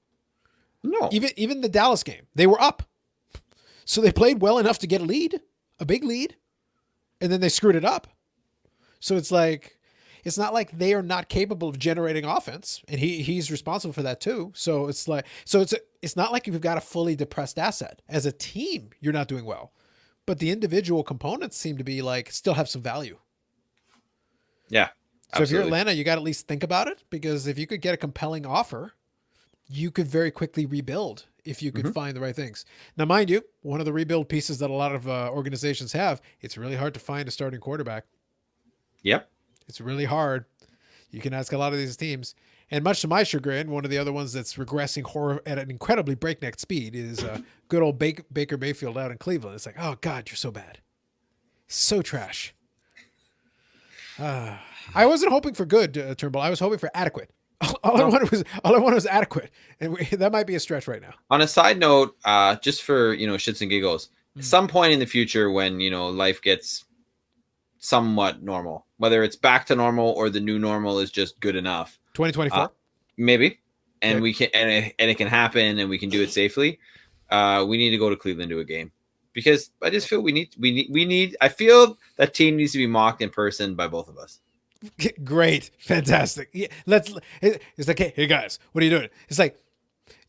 Speaker 2: No.
Speaker 1: Even the Dallas game, they were up. So they played well enough to get a big lead, and then they screwed it up. So it's like, it's not like they are not capable of generating offense, and he's responsible for that too. So it's like, it's not like you've got a fully depressed asset. As a team, you're not doing well, but the individual components seem to be like still have some value.
Speaker 2: Yeah.
Speaker 1: So if you're Atlanta, you got to at least think about it, because if you could get a compelling offer, you could very quickly rebuild if you could find the right things. Now, mind you, one of the rebuild pieces that a lot of organizations have, it's really hard to find a starting quarterback.
Speaker 2: Yep.
Speaker 1: It's really hard. You can ask a lot of these teams. And much to my chagrin, one of the other ones that's regressing at an incredibly breakneck speed is good old Baker Mayfield out in Cleveland. It's like, oh, God, you're so bad. So trash. I wasn't hoping for good, Turnbull. I was hoping for adequate. All I wanted was adequate, and that might be a stretch right now.
Speaker 2: On a side note, just for shits and giggles, some point in the future when life gets somewhat normal, whether it's back to normal or the new normal is just good enough.
Speaker 1: 2024,
Speaker 2: maybe, and we can and it can happen, and we can do it safely. We need to go to Cleveland to a game, because I just feel we need. I feel that team needs to be mocked in person by both of us.
Speaker 1: Great, fantastic. Yeah, it's like, hey guys, what are you doing? It's like,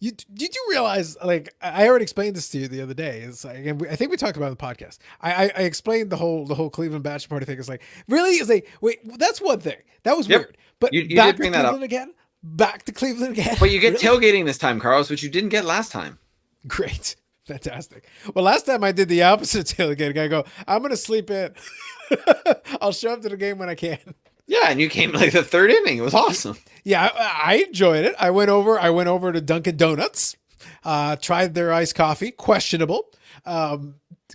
Speaker 1: did you realize, like, I already explained this to you the other day. It's like, and I think we talked about it in the podcast. I explained the whole Cleveland bachelor party thing. It's like, really? It's like, wait, that's one thing. That was weird. But
Speaker 2: you did bring that up
Speaker 1: again. Back to Cleveland again.
Speaker 2: But you get tailgating this time, Carlos, which you didn't get last time.
Speaker 1: Great. Fantastic. Well, last time I did the opposite tailgating. I go, I'm going to sleep in. I'll show up to the game when I can.
Speaker 2: Yeah, and you came like the third inning. It was awesome.
Speaker 1: Yeah, I enjoyed it. I went over to Dunkin' Donuts, tried their iced coffee. Questionable.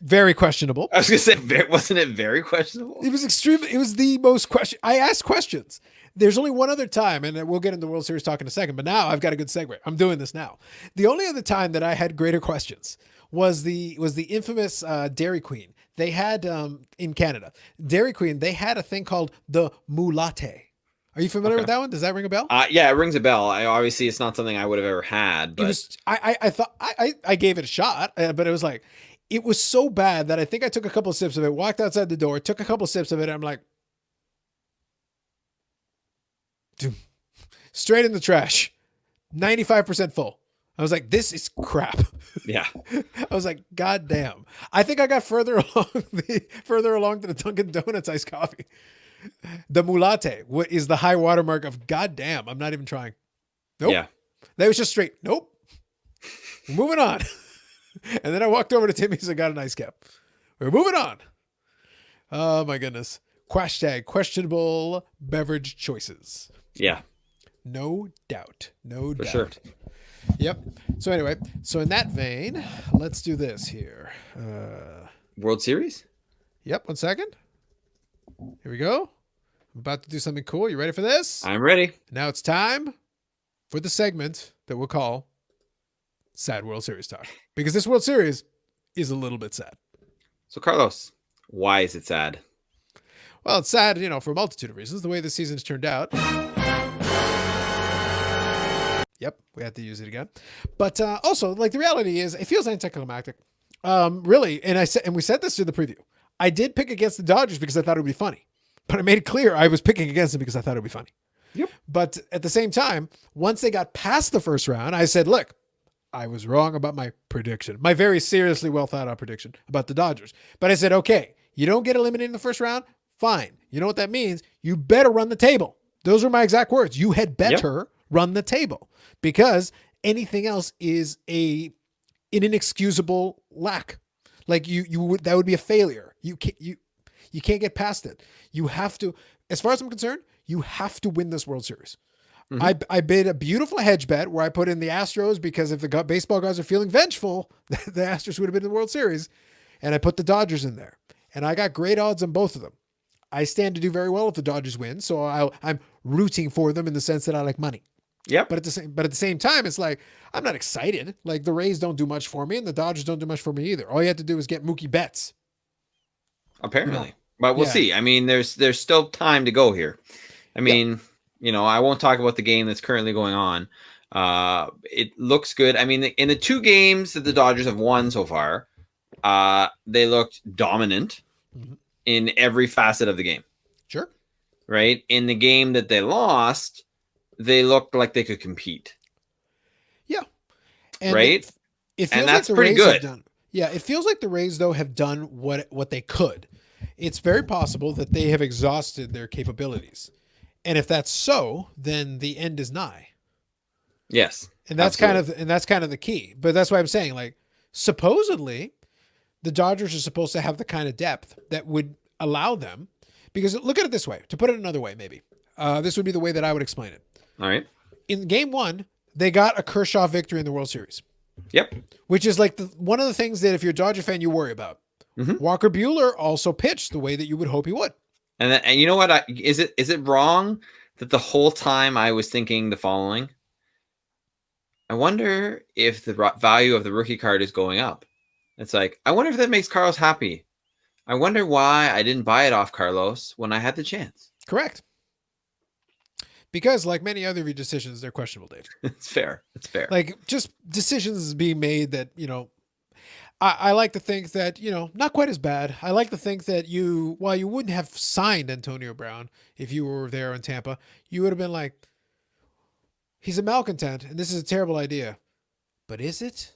Speaker 1: Very questionable.
Speaker 2: I was going to say, wasn't it very questionable?
Speaker 1: It was extremely, it was the most question. I asked questions. There's only one other time, and we'll get into the World Series talk in a second, but now I've got a good segue. I'm doing this now. The only other time that I had greater questions was the infamous Dairy Queen. They had, in Canada, Dairy Queen, they had a thing called the moulatte. Are you familiar with that one? Does that ring a bell?
Speaker 2: Yeah, it rings a bell. Obviously, it's not something I would have ever had. But
Speaker 1: it was, I thought, I gave it a shot, but it was like, it was so bad that I think I took a couple of sips of it, walked outside the door, took a couple of sips of it, and I'm like, straight in the trash, 95% full. I was like, this is crap.
Speaker 2: Yeah.
Speaker 1: I was like, God damn. I think I got further along to the Dunkin' Donuts iced coffee. The moulatte is the high watermark of God damn. I'm not even trying. Nope.
Speaker 2: Yeah.
Speaker 1: That was just straight. Nope. We're moving on. And then I walked over to Timmy's and got an ice cap. We're moving on. Oh my goodness. Hashtag questionable beverage choices.
Speaker 2: Yeah.
Speaker 1: No doubt. No doubt.
Speaker 2: Sure.
Speaker 1: Yep. So anyway, so in that vein, let's do this here.
Speaker 2: World Series?
Speaker 1: Yep. 1 second. Here we go. I'm about to do something cool. You ready for this?
Speaker 2: I'm ready.
Speaker 1: Now it's time for the segment that we'll call Sad World Series Talk. Because this World Series is a little bit sad.
Speaker 2: So Carlos, why is it sad?
Speaker 1: Well, it's sad, for a multitude of reasons. The way the season's turned out. Yep, we had to use it again. But also, like, the reality is, it feels anticlimactic. Really, and we said this in the preview. I did pick against the Dodgers because I thought it would be funny. But I made it clear I was picking against them because I thought it would be funny.
Speaker 2: Yep.
Speaker 1: But at the same time, once they got past the first round, I said, look, I was wrong about my prediction. My very seriously well thought out prediction about the Dodgers. But I said, okay, you don't get eliminated in the first round? Fine. You know what that means? You better run the table. Those were my exact words. You had better run the table, because anything else is an inexcusable lack. Like that would be a failure. You can't get past it. You have to, as far as I'm concerned, you have to win this World Series. Mm-hmm. I bid a beautiful hedge bet where I put in the Astros, because if the baseball guys are feeling vengeful, the Astros would have been in the World Series. And I put the Dodgers in there, and I got great odds on both of them. I stand to do very well if the Dodgers win. So I'm rooting for them in the sense that I like money.
Speaker 2: Yep.
Speaker 1: But at the same time, it's like, I'm not excited. Like, the Rays don't do much for me, and the Dodgers don't do much for me either. All you have to do is get Mookie Betts.
Speaker 2: Apparently. But we'll see. I mean, there's still time to go here. I mean, I won't talk about the game that's currently going on. It looks good. I mean, in the 2 games that the Dodgers have won so far, they looked dominant in every facet of the game.
Speaker 1: Sure.
Speaker 2: Right? In the game that they lost, they looked like they could compete.
Speaker 1: Yeah. And
Speaker 2: right?
Speaker 1: It feels
Speaker 2: and that's
Speaker 1: like the
Speaker 2: pretty
Speaker 1: Rays
Speaker 2: good.
Speaker 1: have done. Yeah, it feels like the Rays though have done what they could. It's very possible that they have exhausted their capabilities. And if that's so, then the end is nigh.
Speaker 2: Yes.
Speaker 1: And that's kind of the key. But that's why I'm saying, like, supposedly the Dodgers are supposed to have the kind of depth that would allow them, because look at it this way, to put it another way, maybe this would be the way that I would explain it.
Speaker 2: All right.
Speaker 1: In game 1, they got a Kershaw victory in the World Series.
Speaker 2: Yep.
Speaker 1: Which is like one of the things that if you're a Dodger fan, you worry about. Walker Buehler also pitched the way that you would hope he would.
Speaker 2: And you know what? Is it wrong that the whole time I was thinking the following? I wonder if the value of the rookie card is going up. It's like, I wonder if that makes Carlos happy. I wonder why I didn't buy it off Carlos when I had the chance.
Speaker 1: Correct. Because like many other of your decisions, they're questionable, Dave.
Speaker 2: It's fair. It's fair.
Speaker 1: Like just decisions being made that, I like to think that, not quite as bad. I like to think that while you wouldn't have signed Antonio Brown if you were there in Tampa, you would have been like, he's a malcontent and this is a terrible idea. But is it?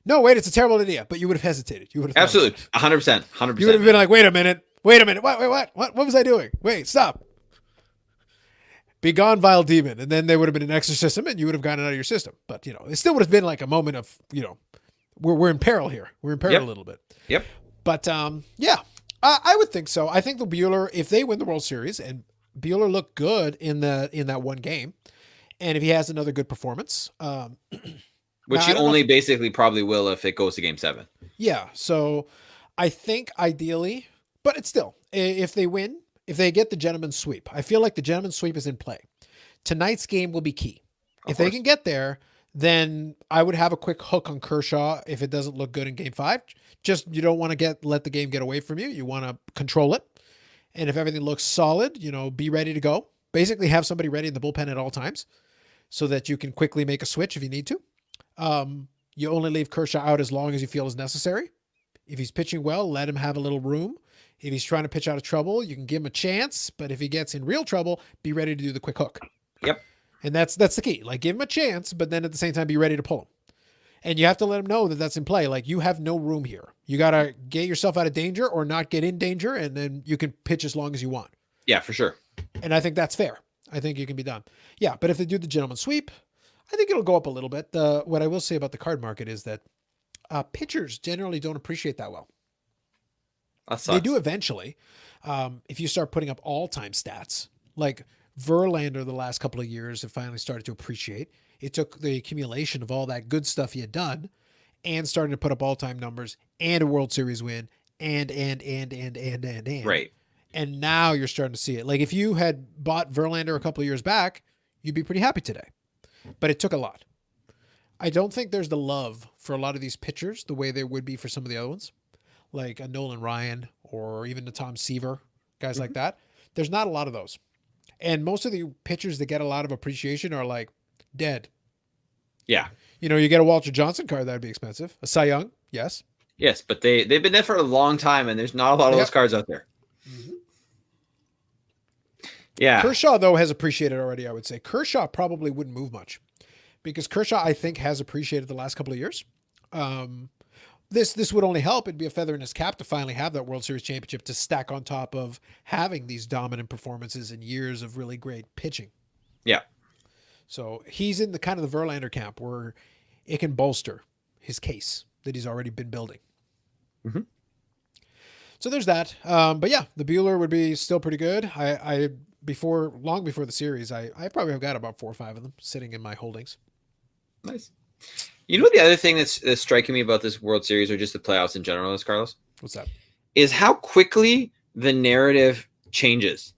Speaker 1: No, wait, it's a terrible idea. But you would have hesitated. You would have
Speaker 2: absolutely 100%. 100%.
Speaker 1: You would have been like, wait a minute. What was I doing? Wait, stop. Be gone, vile demon. And then there would have been an exorcism and you would have gotten it out of your system. But, it still would have been like a moment of, we're in peril here. We're in peril a little bit.
Speaker 2: Yep.
Speaker 1: But, yeah, I would think so. I think the Buehler, if they win the World Series and Buehler looked good in that one game, and if he has another good performance,
Speaker 2: which he only basically probably will if it goes to game 7.
Speaker 1: Yeah. So I think ideally, but it's still, if they win, if they get the gentleman's sweep, I feel like the gentleman's sweep is in play. Tonight's game will be key. If they can get there, then I would have a quick hook on Kershaw if it doesn't look good in game 5. Just, you don't want to let the game get away from you. You want to control it. And if everything looks solid, be ready to go. Basically have somebody ready in the bullpen at all times so that you can quickly make a switch if you need to. You only leave Kershaw out as long as you feel is necessary. If he's pitching well, let him have a little room. If he's trying to pitch out of trouble, you can give him a chance. But if he gets in real trouble, be ready to do the quick hook.
Speaker 2: Yep.
Speaker 1: And that's the key. Like, give him a chance, but then at the same time, be ready to pull him. And you have to let him know that that's in play. Like, you have no room here. You got to get yourself out of danger or not get in danger, and then you can pitch as long as you want.
Speaker 2: Yeah, for sure.
Speaker 1: And I think that's fair. I think you can be done. Yeah, but if they do the gentleman's sweep, I think it'll go up a little bit. What I will say about the card market is that pitchers generally don't appreciate that well. They do eventually. If you start putting up all-time stats, like Verlander the last couple of years have finally started to appreciate. It took the accumulation of all that good stuff he had done and starting to put up all-time numbers and a World Series win and.
Speaker 2: Right.
Speaker 1: And now you're starting to see it. Like if you had bought Verlander a couple of years back, you'd be pretty happy today. But it took a lot. I don't think there's the love for a lot of these pitchers the way there would be for some of the other ones, like a Nolan Ryan or even the Tom Seaver, guys like that. There's not a lot of those. And most of the pitchers that get a lot of appreciation are like dead.
Speaker 2: Yeah.
Speaker 1: You get a Walter Johnson card, that'd be expensive. A Cy Young, yes.
Speaker 2: Yes, but they've been there for a long time, and there's not a lot of those cards out there.
Speaker 1: Mm-hmm.
Speaker 2: Yeah.
Speaker 1: Kershaw, though, has appreciated already, I would say. Kershaw probably wouldn't move much because Kershaw, I think, has appreciated the last couple of years. This would only help. It'd be a feather in his cap to finally have that World Series championship to stack on top of having these dominant performances and years of really great pitching.
Speaker 2: Yeah.
Speaker 1: So he's in the kind of the Verlander camp where it can bolster his case that he's already been building.
Speaker 2: Mm-hmm.
Speaker 1: So there's that. But yeah, the Buehler would be still pretty good. Long before the series, I probably have got about 4 or 5 of them sitting in my holdings.
Speaker 2: Nice. You know, the other thing that's striking me about this World Series or just the playoffs in general is, Carlos?
Speaker 1: What's that? Is
Speaker 2: how quickly the narrative changes,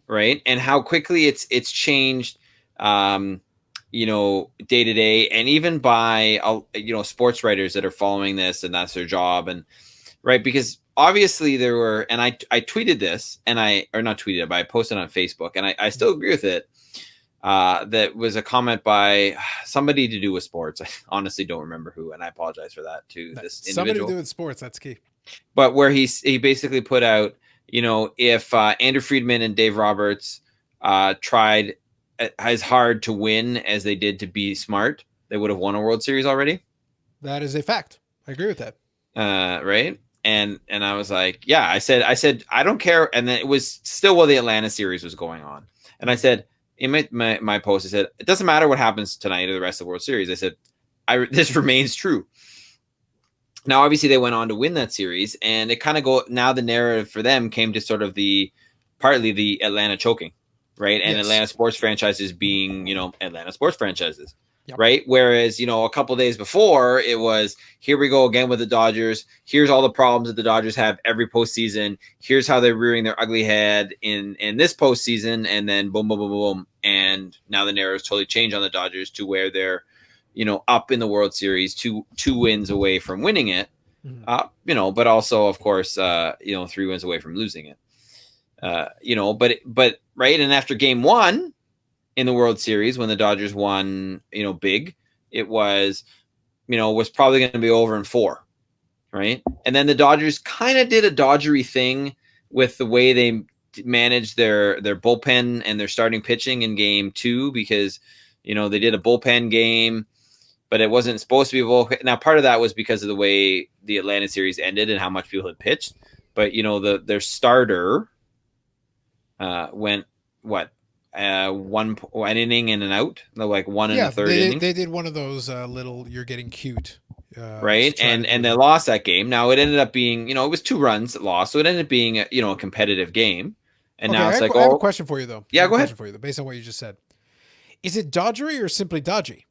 Speaker 2: right? And how quickly it's changed, day to day, and even by, sports writers that are following this and that's their job. And right. Because obviously there were, and I tweeted this or not tweeted it, but I posted on Facebook and I still agree with it. that was a comment by somebody to do with sports. I honestly don't remember who, and I apologize for that to this individual.
Speaker 1: Somebody to do with sports, that's key.
Speaker 2: But where he basically put out, if Andrew Friedman and Dave Roberts tried as hard to win as they did to be smart, they would have won a World Series already.
Speaker 1: That is a fact. I agree with that.
Speaker 2: Right. And I was like, yeah, I said, I don't care. And then it was still while the Atlanta series was going on. And I said in my post, I said, it doesn't matter what happens tonight or the rest of the World Series. I said, this remains true. Now, obviously they went on to win that series, and it kind of now the narrative for them came to sort of partly the Atlanta choking, right? And yes. Atlanta sports franchises being, Atlanta sports franchises. Yep. Right. Whereas, a couple of days before it was, here we go again with the Dodgers. Here's all the problems that the Dodgers have every postseason. Here's how they're rearing their ugly head in this postseason. And then boom, boom, boom, boom. And now the narrative's totally changed on the Dodgers to where they're, up in the World Series, two wins away from winning it. Mm-hmm. But also, of course, 3 wins away from losing it. But right. And after game one, in the World Series, when the Dodgers won, big, it was probably going to be over in 4, right? And then the Dodgers kind of did a Dodgery thing with the way they managed their bullpen and their starting pitching in game 2, because, they did a bullpen game, but it wasn't supposed to be a bullpen. Now, part of that was because of the way the Atlanta series ended and how much people had pitched. But, their starter went, one inning and an out, like one in the third inning.
Speaker 1: They did one of those little "you're getting cute,"
Speaker 2: right? And they lost that game. Now it ended up being, it was 2 runs that lost, so it ended up being a competitive game. And now it's
Speaker 1: I have a question for you though.
Speaker 2: Yeah, go ahead.
Speaker 1: For you, based on what you just said, is it Dodgery or simply dodgy?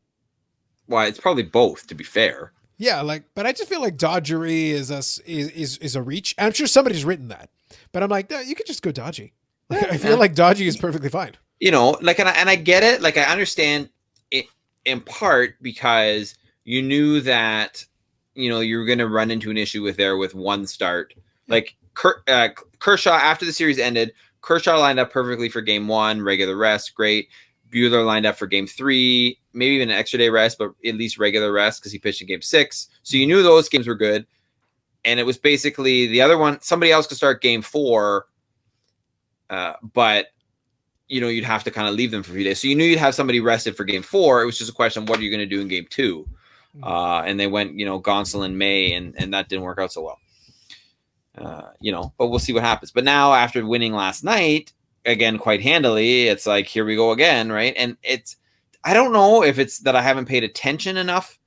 Speaker 2: Well, it's probably both, to be fair.
Speaker 1: Yeah, but I just feel like Dodgery is a reach. I'm sure somebody's written that, but I'm like, no, you could just go dodgy. I feel like dodgy is perfectly fine. And
Speaker 2: I get it. Like, I understand it in part because you knew that, you were going to run into an issue with one start. Like Kershaw, after the series ended, Kershaw lined up perfectly for game 1, regular rest, great. Buehler lined up for game 3, maybe even an extra day rest, but at least regular rest because he pitched in game 6. So you knew those games were good. And it was basically the other one, somebody else could start game 4, but you'd have to kind of leave them for a few days. So you knew you'd have somebody rested for game 4. It was just a question of what are you going to do in game 2? And they went, Gonsolin in May, and that didn't work out so well. But we'll see what happens. But now after winning last night, again, quite handily, it's like, here we go again, right? And I don't know if it's that I haven't paid attention enough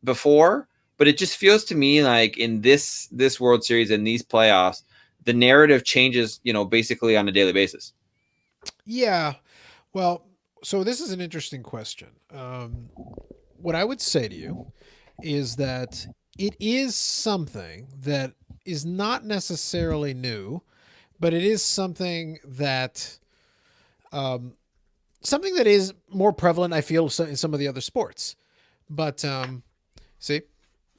Speaker 2: before, but it just feels to me like in this World Series and these playoffs, the narrative changes, basically on a daily basis.
Speaker 1: Yeah. Well, so this is an interesting question. What I would say to you is that it is something that is not necessarily new, but it is something that is more prevalent, I feel, in some of the other sports. But see,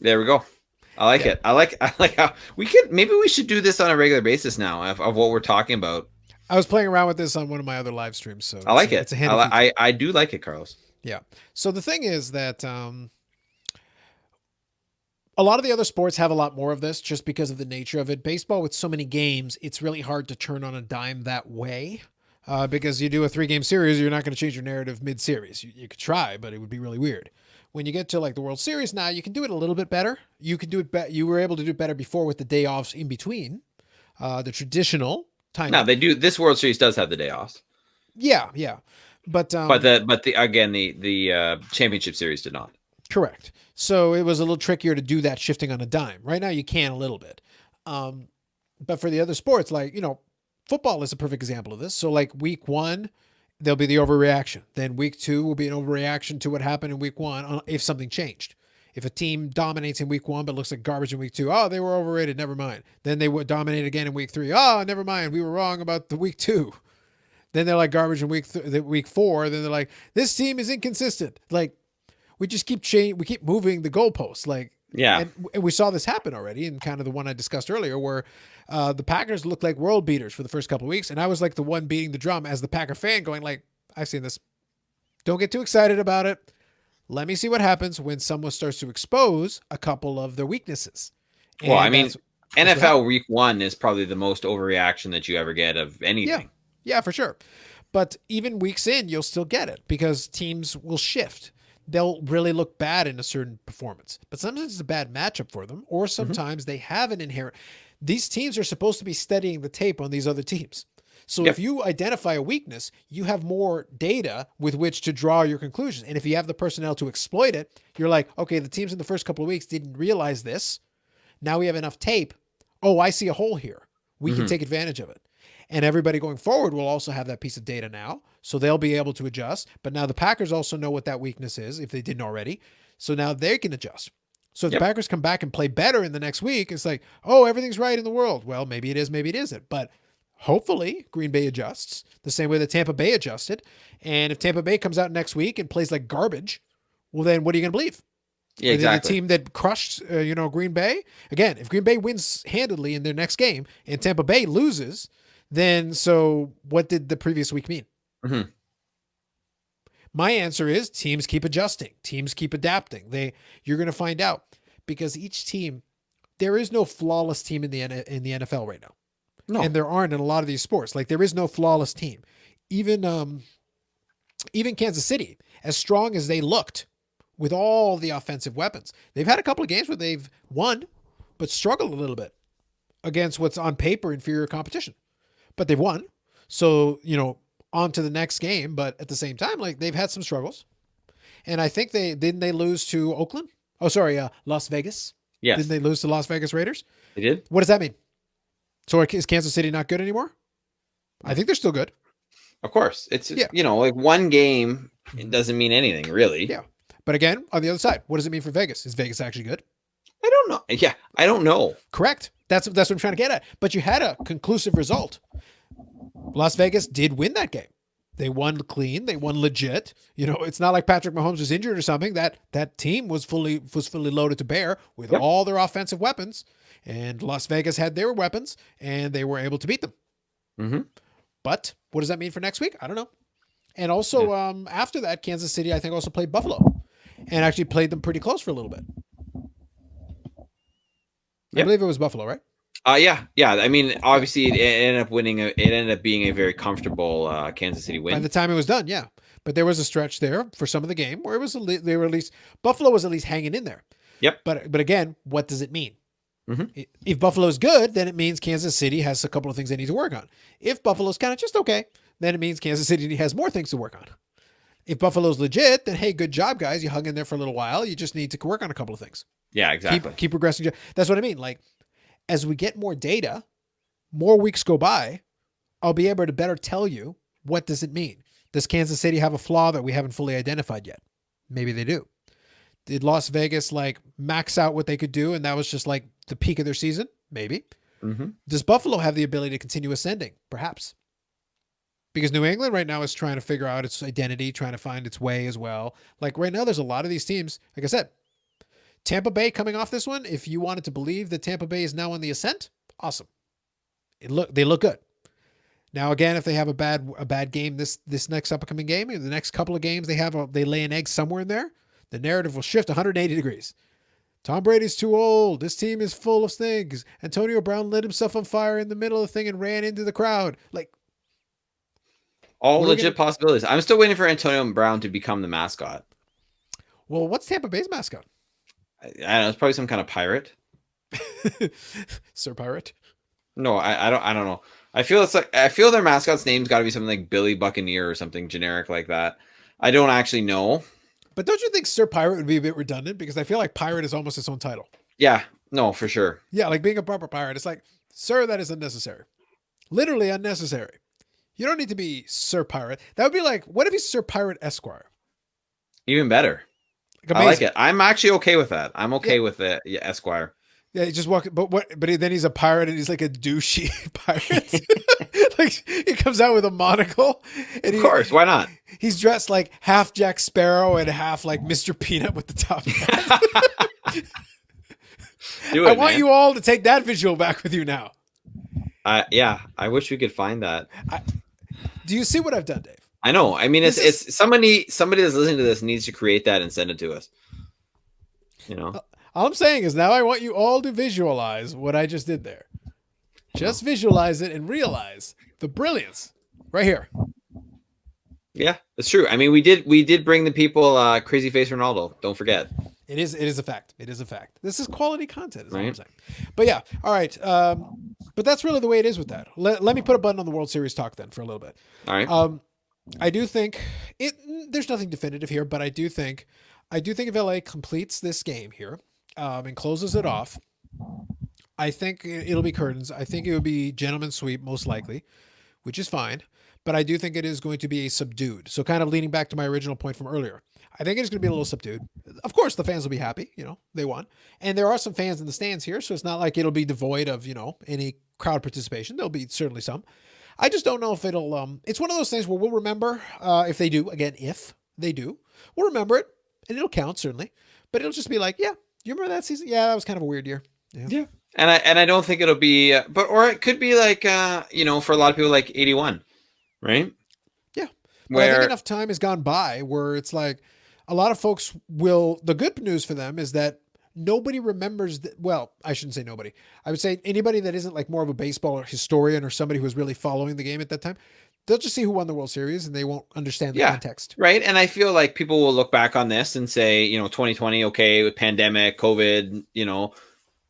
Speaker 2: there we go. I like it. I like how maybe we should do this on a regular basis now of what we're talking about.
Speaker 1: I was playing around with this on one of my other live streams, so
Speaker 2: I like it.
Speaker 1: It's a handy
Speaker 2: I do like it, Carlos.
Speaker 1: Yeah. So the thing is that a lot of the other sports have a lot more of this just because of the nature of it. Baseball, with so many games, it's really hard to turn on a dime that way because you do a 3-game series, you're not going to change your narrative mid-series. You could try, but it would be really weird. When you get to like the World Series now, you can do it a little bit better. You can do it. You were able to do it better before with the day offs in between, the traditional time.
Speaker 2: No, they do. This World Series does have the day offs.
Speaker 1: Yeah, but
Speaker 2: the championship series did not.
Speaker 1: Correct. So it was a little trickier to do that shifting on a dime. Right now you can a little bit, but for the other sports, like football is a perfect example of this. So like week 1. There'll be the overreaction. Then week 2 will be an overreaction to what happened in week 1 if something changed. If a team dominates in week 1 but looks like garbage in week 2, oh, they were overrated, never mind. Then they would dominate again in week 3. Oh, never mind, we were wrong about the week 2. Then they're like garbage in week 4. Then they're like, this team is inconsistent. Like we just keep moving the goalposts. Like
Speaker 2: yeah,
Speaker 1: and we saw this happen already in kind of the one I discussed earlier where the Packers looked like world beaters for the first couple of weeks. And I was like the one beating the drum as the Packer fan going like, I've seen this. Don't get too excited about it. Let me see what happens when someone starts to expose a couple of their weaknesses.
Speaker 2: Well, I
Speaker 1: And
Speaker 2: mean,
Speaker 1: that's what
Speaker 2: NFL
Speaker 1: happened.
Speaker 2: Week 1 is probably the most overreaction that you ever get of
Speaker 1: Yeah.
Speaker 2: anything.
Speaker 1: Yeah, for sure. But even weeks in, you'll still get it because teams will shift. They'll really look bad in a certain performance, but sometimes it's a bad matchup for them, or
Speaker 2: Hmm.
Speaker 1: sometimes they have an inherent. These teams are supposed to be studying the tape on these other teams. So if
Speaker 2: Yep.
Speaker 1: you identify a weakness, you have more data with which to draw your conclusions. And if you have the personnel to exploit it, you're like, okay, the teams in the first couple of weeks didn't realize this. Now we have enough tape. Oh, I see a hole here. We can
Speaker 2: Hmm.
Speaker 1: take advantage of it. And everybody going forward will also have that piece of data now. So they'll be able to adjust. But now the Packers also know what that weakness is if they didn't already. So now they can adjust. So if the
Speaker 2: Yep.
Speaker 1: Packers come back and play better in the next week, it's like, oh, everything's right in the world. Well, maybe it is, maybe it isn't. But hopefully Green Bay adjusts the same way that Tampa Bay adjusted. And if Tampa Bay comes out next week and plays like garbage, well, then what are you going to believe?
Speaker 2: Yeah,
Speaker 1: And then the
Speaker 2: exactly.
Speaker 1: team that crushed, Green Bay, again, if Green Bay wins handedly in their next game and Tampa Bay loses, then so what did the previous week mean?
Speaker 2: Hmm.
Speaker 1: My answer is teams keep adjusting, teams keep adapting. You're going to find out because each team, there is no flawless team in the NFL right now,
Speaker 2: No.
Speaker 1: and there aren't in a lot of these sports. Like there is no flawless team. Even Kansas City, as strong as they looked with all the offensive weapons, they've had a couple of games where they've won, but struggled a little bit against what's on paper inferior competition. But they've won. So, on to the next game. But at the same time, like they've had some struggles. And I think they lose to Oakland? Oh, sorry, Las Vegas. Didn't
Speaker 2: Yes,
Speaker 1: they lose to Las Vegas Raiders?
Speaker 2: they did.
Speaker 1: What does that mean? So is Kansas City not good anymore? I think they're still good.
Speaker 2: Of course. It's,
Speaker 1: Yeah.
Speaker 2: like one game, it
Speaker 1: Mhm.
Speaker 2: doesn't mean anything, really.
Speaker 1: Yeah. But again, on the other side, what does it mean for Vegas? Is Vegas actually good?
Speaker 2: I don't know. Yeah, I don't know.
Speaker 1: Correct. That's what I'm trying to get at. But you had a conclusive result. Las Vegas did win that game. They won clean. They won legit. It's not like Patrick Mahomes was injured or something. That team was fully loaded to bear with
Speaker 2: Yep.
Speaker 1: all their offensive weapons, and Las Vegas had their weapons, and they were able to beat them.
Speaker 2: Hmm.
Speaker 1: But what does that mean for next week? I don't know. And also, after that, Kansas City, I think, also played Buffalo, and actually played them pretty close for a little bit. I
Speaker 2: Yep.
Speaker 1: believe it was Buffalo, right?
Speaker 2: Yeah. I mean, obviously, it ended up winning. It ended up being a very comfortable Kansas City
Speaker 1: By
Speaker 2: win.
Speaker 1: the time it was done, yeah. But there was a stretch there for some of the game where they were at least Buffalo was at least hanging in there.
Speaker 2: Yep.
Speaker 1: But again, what does it mean?
Speaker 2: Mhm.
Speaker 1: If Buffalo's good, then it means Kansas City has a couple of things they need to work on. If Buffalo's kind of just okay, then it means Kansas City has more things to work on. If Buffalo's legit, then hey, good job, guys. You hung in there for a little while. You just need to work on a couple of things.
Speaker 2: Yeah, exactly.
Speaker 1: Keep progressing. That's what I mean. Like as we get more data, more weeks go by, I'll be able to better tell you what does it mean. Does Kansas City have a flaw that we haven't fully identified yet? Maybe they do. Did Las Vegas like max out what they could do and that was just like the peak of their season? Maybe.
Speaker 2: Hmm.
Speaker 1: Does Buffalo have the ability to continue ascending? Perhaps. Because New England right now is trying to figure out its identity, trying to find its way as well. Like right now, there's a lot of these teams. Like I said, Tampa Bay coming off this one. If you wanted to believe that Tampa Bay is now on the ascent, awesome. They look good. Now again, if they have a bad game this next upcoming game, the next couple of games they lay an egg somewhere in there, the narrative will shift 180 degrees. Tom Brady's too old. This team is full of things. Antonio Brown lit himself on fire in the middle of the thing and ran into the crowd. Like
Speaker 2: All
Speaker 1: what are we
Speaker 2: legit possibilities. I'm still waiting for Antonio Brown to become the mascot.
Speaker 1: well, what's Tampa Bay's mascot?
Speaker 2: I don't know. It's probably some kind of pirate.
Speaker 1: Sir Pirate.
Speaker 2: No, I don't know. I feel their mascot's name's got to be something like Billy Buccaneer or something generic like that. I don't actually know.
Speaker 1: But don't you think Sir Pirate would be a bit redundant? Because I feel like pirate is almost its own title.
Speaker 2: Yeah, no, for sure.
Speaker 1: Yeah, like being a proper pirate. It's like, sir, that is unnecessary. Literally unnecessary. You don't need to be Sir Pirate. That would be like, what if he's Sir Pirate Esquire?
Speaker 2: Even better.
Speaker 1: Like,
Speaker 2: I like
Speaker 1: amazing.
Speaker 2: it. I'm actually okay with that. I'm okay
Speaker 1: Yeah.
Speaker 2: with it. Yeah, Esquire.
Speaker 1: Yeah, he just walks, but then he's a pirate and he's like a douchey pirate. Like he comes out with a monocle and
Speaker 2: Of course, why not?
Speaker 1: he's dressed like half Jack Sparrow and half like Mr. Peanut with the top hat.
Speaker 2: Do it,
Speaker 1: I want
Speaker 2: man.
Speaker 1: you all to take that visual back with you now.
Speaker 2: Yeah, I wish we could find that.
Speaker 1: Do you see what I've done, Dave?
Speaker 2: I know. I mean,
Speaker 1: This is
Speaker 2: it's somebody that's listening to this needs to create that and send it to us. You know,
Speaker 1: all I'm saying is now I want you all to visualize what I just did there. Just visualize it and realize the brilliance right here.
Speaker 2: yeah, that's true. I mean, we did bring the people Crazy Face Ronaldo. Don't forget.
Speaker 1: It is a fact. It is a fact. This is quality content, is all I'm
Speaker 2: Right.
Speaker 1: saying. But yeah, all right. But that's really the way it is with that. Let me put a button on the World Series talk then for a little bit.
Speaker 2: All right.
Speaker 1: I do think it. There's nothing definitive here, but I do think if LA completes this game here and closes it off, I think it'll be curtains. I think it would be gentleman's sweep most likely, which is fine. But I do think it is going to be a subdued. So kind of leaning back to my original point from earlier, I think it is going to be a little subdued. Of course, the fans will be happy. You know, they won, and there are some fans in the stands here, so it's not like it'll be devoid of any crowd participation. There'll be certainly some. I just don't know if it'll. It's one of those things where we'll remember if they do. Again, if they do, we'll remember it, and it'll count certainly. But it'll just be like, yeah, you remember that season? Yeah, that was kind of a weird year.
Speaker 2: Yeah. And I don't think it'll be, or it could be like, for a lot of people like 81, right?
Speaker 1: Yeah. But I think enough time has gone by where it's like a lot of folks will. The good news for them is that nobody remembers that. Well, I shouldn't say nobody. I would say anybody that isn't like more of a baseball historian or somebody who was really following the game at that time, they'll just see who won the World Series and they won't understand the context.
Speaker 2: Right. And I feel like people will look back on this and say, 2020, okay, with pandemic, COVID,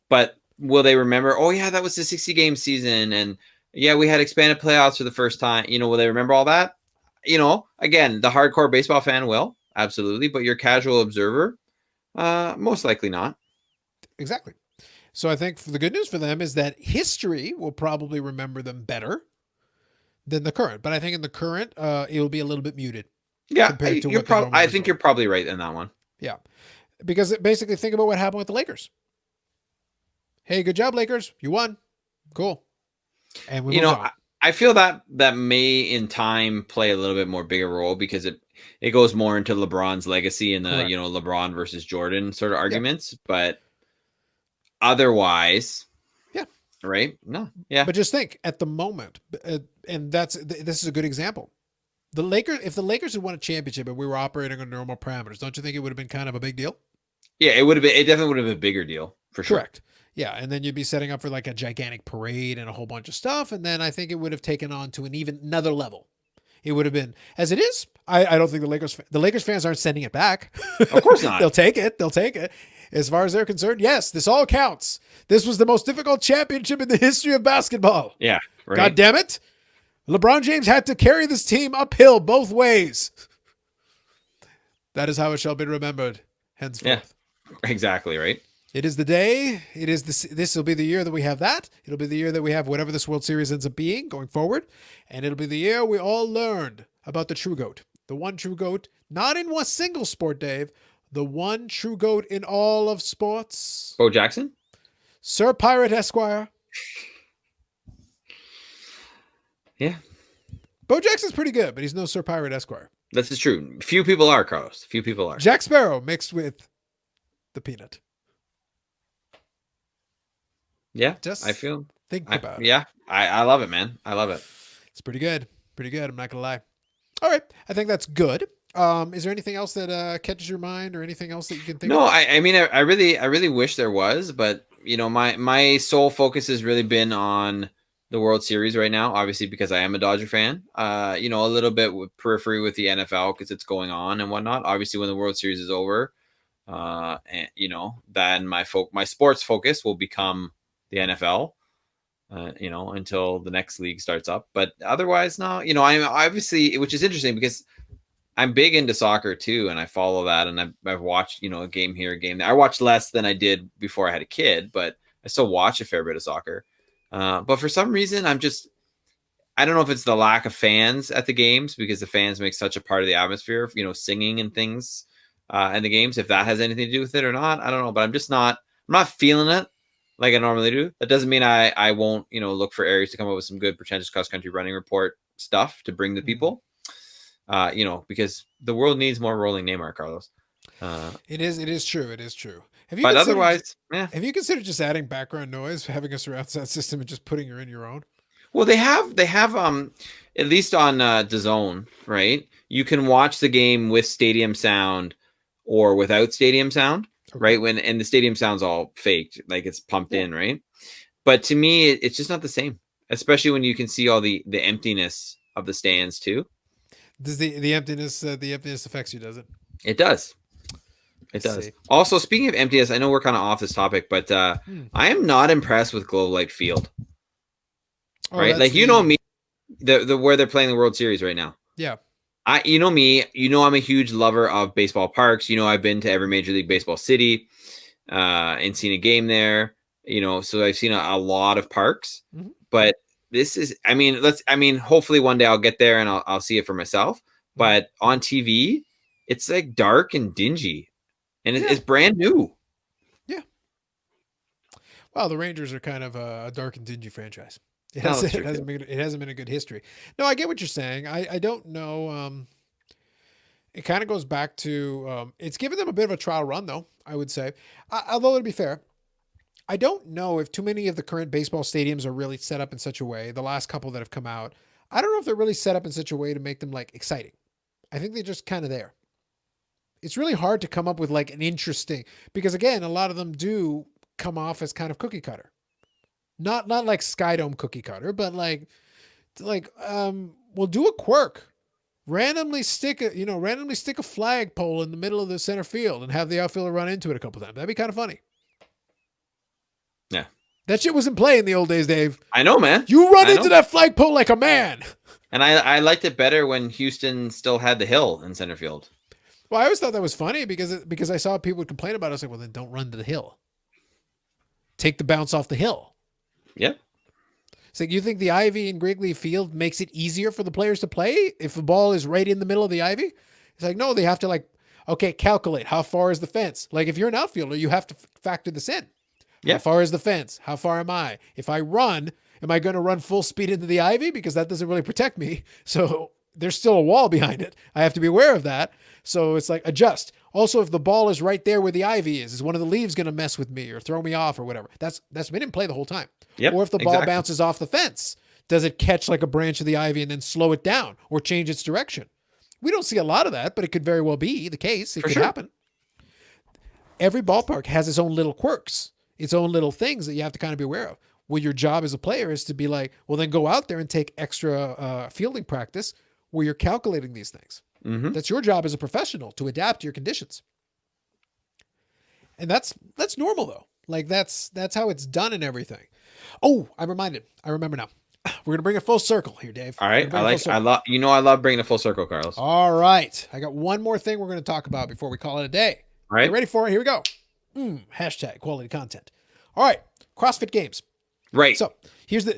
Speaker 2: but will they remember, oh yeah, that was the 60 game season. And yeah, we had expanded playoffs for the first time. Will they remember all that? Again, the hardcore baseball fan will, absolutely. But your casual observer, most likely not.
Speaker 1: Exactly. So I think the good news for them is that history will probably remember them better than the current. But I think in the current, it will be a little bit muted.
Speaker 2: Yeah, I think you're probably right in that one.
Speaker 1: Yeah, because basically think about what happened with the Lakers. Hey, good job, Lakers. You won. Cool. And we
Speaker 2: I feel that may in time play a little bit more bigger role because it goes more into LeBron's legacy and the
Speaker 1: Correct.
Speaker 2: LeBron versus Jordan sort of arguments, but otherwise,
Speaker 1: yeah,
Speaker 2: right? No, yeah.
Speaker 1: But just think at the moment, and this is a good example. If the Lakers had won a championship and we were operating on normal parameters, don't you think it would have been kind of a big deal?
Speaker 2: Yeah, it would have been. It definitely would have been a bigger deal for sure.
Speaker 1: Correct. Yeah, and then you'd be setting up for like a gigantic parade and a whole bunch of stuff, and then I think it would have taken on to an even another level. It would have been as it is. I don't think the Lakers fans aren't sending it back.
Speaker 2: Of course not.
Speaker 1: They'll take it. As far as they're concerned, yes, this all counts. This was the most difficult championship in the history of basketball.
Speaker 2: Yeah. Right.
Speaker 1: God damn it. LeBron James had to carry this team uphill both ways. That is how it shall be remembered henceforth.
Speaker 2: Yeah, exactly, right?
Speaker 1: It is the day. This will be the year that we have that. It'll be the year that we have whatever this World Series ends up being going forward. And it'll be the year we all learned about the true GOAT. The one true GOAT, not in one single sport, Dave. The one true GOAT in all of sports.
Speaker 2: Bo Jackson?
Speaker 1: Sir Pirate Esq.
Speaker 2: Yeah.
Speaker 1: Bo Jackson's pretty good, but he's no Sir Pirate Esq.
Speaker 2: This is true. Few people are, Carlos. Few people are.
Speaker 1: Jack Sparrow mixed with the peanut.
Speaker 2: Yeah,
Speaker 1: just
Speaker 2: I feel.
Speaker 1: Think about it.
Speaker 2: Yeah, I love it, man. I love it.
Speaker 1: It's pretty good. Pretty good. I'm not gonna lie. All right, I think that's good. Is there anything else that catches your mind, or anything else that you can think?
Speaker 2: No,
Speaker 1: of?
Speaker 2: I mean, I really wish there was, but my sole focus has really been on the World Series right now. Obviously, because I am a Dodger fan. A little bit with periphery with the NFL because it's going on and whatnot. Obviously, when the World Series is over, and then my sports focus will become the NFL, until the next league starts up. But otherwise, no, I'm obviously, which is interesting because I'm big into soccer too. And I follow that. And I've watched, a game here, a game there. I watched less than I did before I had a kid, but I still watch a fair bit of soccer. But for some reason, I don't know if it's the lack of fans at the games because the fans make such a part of the atmosphere, singing and things in the games, if that has anything to do with it or not, I don't know, but I'm not feeling it like I normally do. That doesn't mean I won't, look for areas to come up with some good pretentious cross-country running report stuff to bring the people, because the world needs more rolling Neymar, Carlos.
Speaker 1: It is true. It is true.
Speaker 2: But otherwise, yeah.
Speaker 1: Have you considered just adding background noise, having a surround sound system and just putting in your own?
Speaker 2: Well, they have at least on DAZN, right? You can watch the game with stadium sound or without stadium sound,
Speaker 1: Okay.
Speaker 2: right? And the stadium sound's all faked, like it's pumped
Speaker 1: Yeah.
Speaker 2: in, right? But to me, it's just not the same, especially when you can see all the emptiness of the stands too.
Speaker 1: Does the emptiness affects you? Does it?
Speaker 2: It does.
Speaker 1: I
Speaker 2: It does.
Speaker 1: see.
Speaker 2: Also, speaking of emptiness, I know we're kind of off this topic, but
Speaker 1: Hmm.
Speaker 2: I am not impressed with Globe Life Field.
Speaker 1: Oh,
Speaker 2: Right,
Speaker 1: that's
Speaker 2: like you know
Speaker 1: the
Speaker 2: me, the where they're playing the World Series right now.
Speaker 1: yeah.
Speaker 2: You know me, I'm a huge lover of baseball parks. I've been to every Major League Baseball city, and seen a game there. So I've seen a lot of parks.
Speaker 1: Mhm.
Speaker 2: But this is, hopefully one day I'll get there and I'll see it for myself.
Speaker 1: Mhm.
Speaker 2: But on TV, it's like dark and dingy, and
Speaker 1: Yeah.
Speaker 2: it's brand new.
Speaker 1: Yeah. Well, the Rangers are kind of a dark and dingy franchise. It
Speaker 2: No,
Speaker 1: has
Speaker 2: that's
Speaker 1: it
Speaker 2: true
Speaker 1: hasn't
Speaker 2: too.
Speaker 1: been it hasn't been a good history. No, I get what you're saying. I don't know. It kind of goes back to it's given them a bit of a trial run though. I would say, although to be fair, I don't know if too many of the current baseball stadiums are really set up in such a way. The last couple that have come out, I don't know if they're really set up in such a way to make them like exciting. I think they're just kind of there. It's really hard to come up with like an interesting because again, a lot of them do come off as kind of cookie cutter. Not like Skydome cookie cutter, but we'll do a quirk. Randomly stick a flagpole in the middle of the center field and have the outfielder run into it a couple times. That'd be kind of funny.
Speaker 2: Yeah,
Speaker 1: That shit was in play in the old days, Dave.
Speaker 2: I know, man.
Speaker 1: You run
Speaker 2: I
Speaker 1: into
Speaker 2: know.
Speaker 1: that flagpole like a man.
Speaker 2: And I liked it better when Houston still had the hill in center field.
Speaker 1: Well, I always thought that was funny because I saw people would complain about it. I was like, well, then don't run to the hill. Take the bounce off the hill.
Speaker 2: Yep.
Speaker 1: It's like, you think the ivy in Wrigley Field makes it easier for the players to play if the ball is right in the middle of the ivy? It's like, no, they have to okay, calculate how far is the fence. Like if you're an outfielder, you have to factor this in. How
Speaker 2: Yep.
Speaker 1: far is the fence? How far am I? If I run, am I going to run full speed into the ivy? Because that doesn't really protect me. So there's still a wall behind it. I have to be aware of that. So it's like adjust. Also, if the ball is right there where the ivy is one of the leaves going to mess with me or throw me off or whatever? That's been in play the whole time.
Speaker 2: Yep.
Speaker 1: Or if the ball
Speaker 2: exactly.
Speaker 1: bounces off the fence, does it catch like a branch of the ivy and then slow it down or change its direction? We don't see a lot of that, but it could very well be the case. It
Speaker 2: For
Speaker 1: could
Speaker 2: sure.
Speaker 1: happen. Every ballpark has its own little quirks, its own little things that you have to kind of be aware of. Well, your job as a player is to be like, well, then go out there and take extra fielding practice where you're calculating these things.
Speaker 2: Mm-hmm.
Speaker 1: That's your job as a professional to adapt to your conditions. And that's normal though. Like that's how it's done and everything. Oh, I'm reminded. I remember now. We're gonna bring it full circle here, Dave.
Speaker 2: All right. I love bringing it full circle, Carlos.
Speaker 1: All right. I got one more thing we're gonna talk about before we call it a day.
Speaker 2: All right.
Speaker 1: Get ready for it? Here we go. Hashtag quality content. All right. CrossFit Games.
Speaker 2: Right.
Speaker 1: So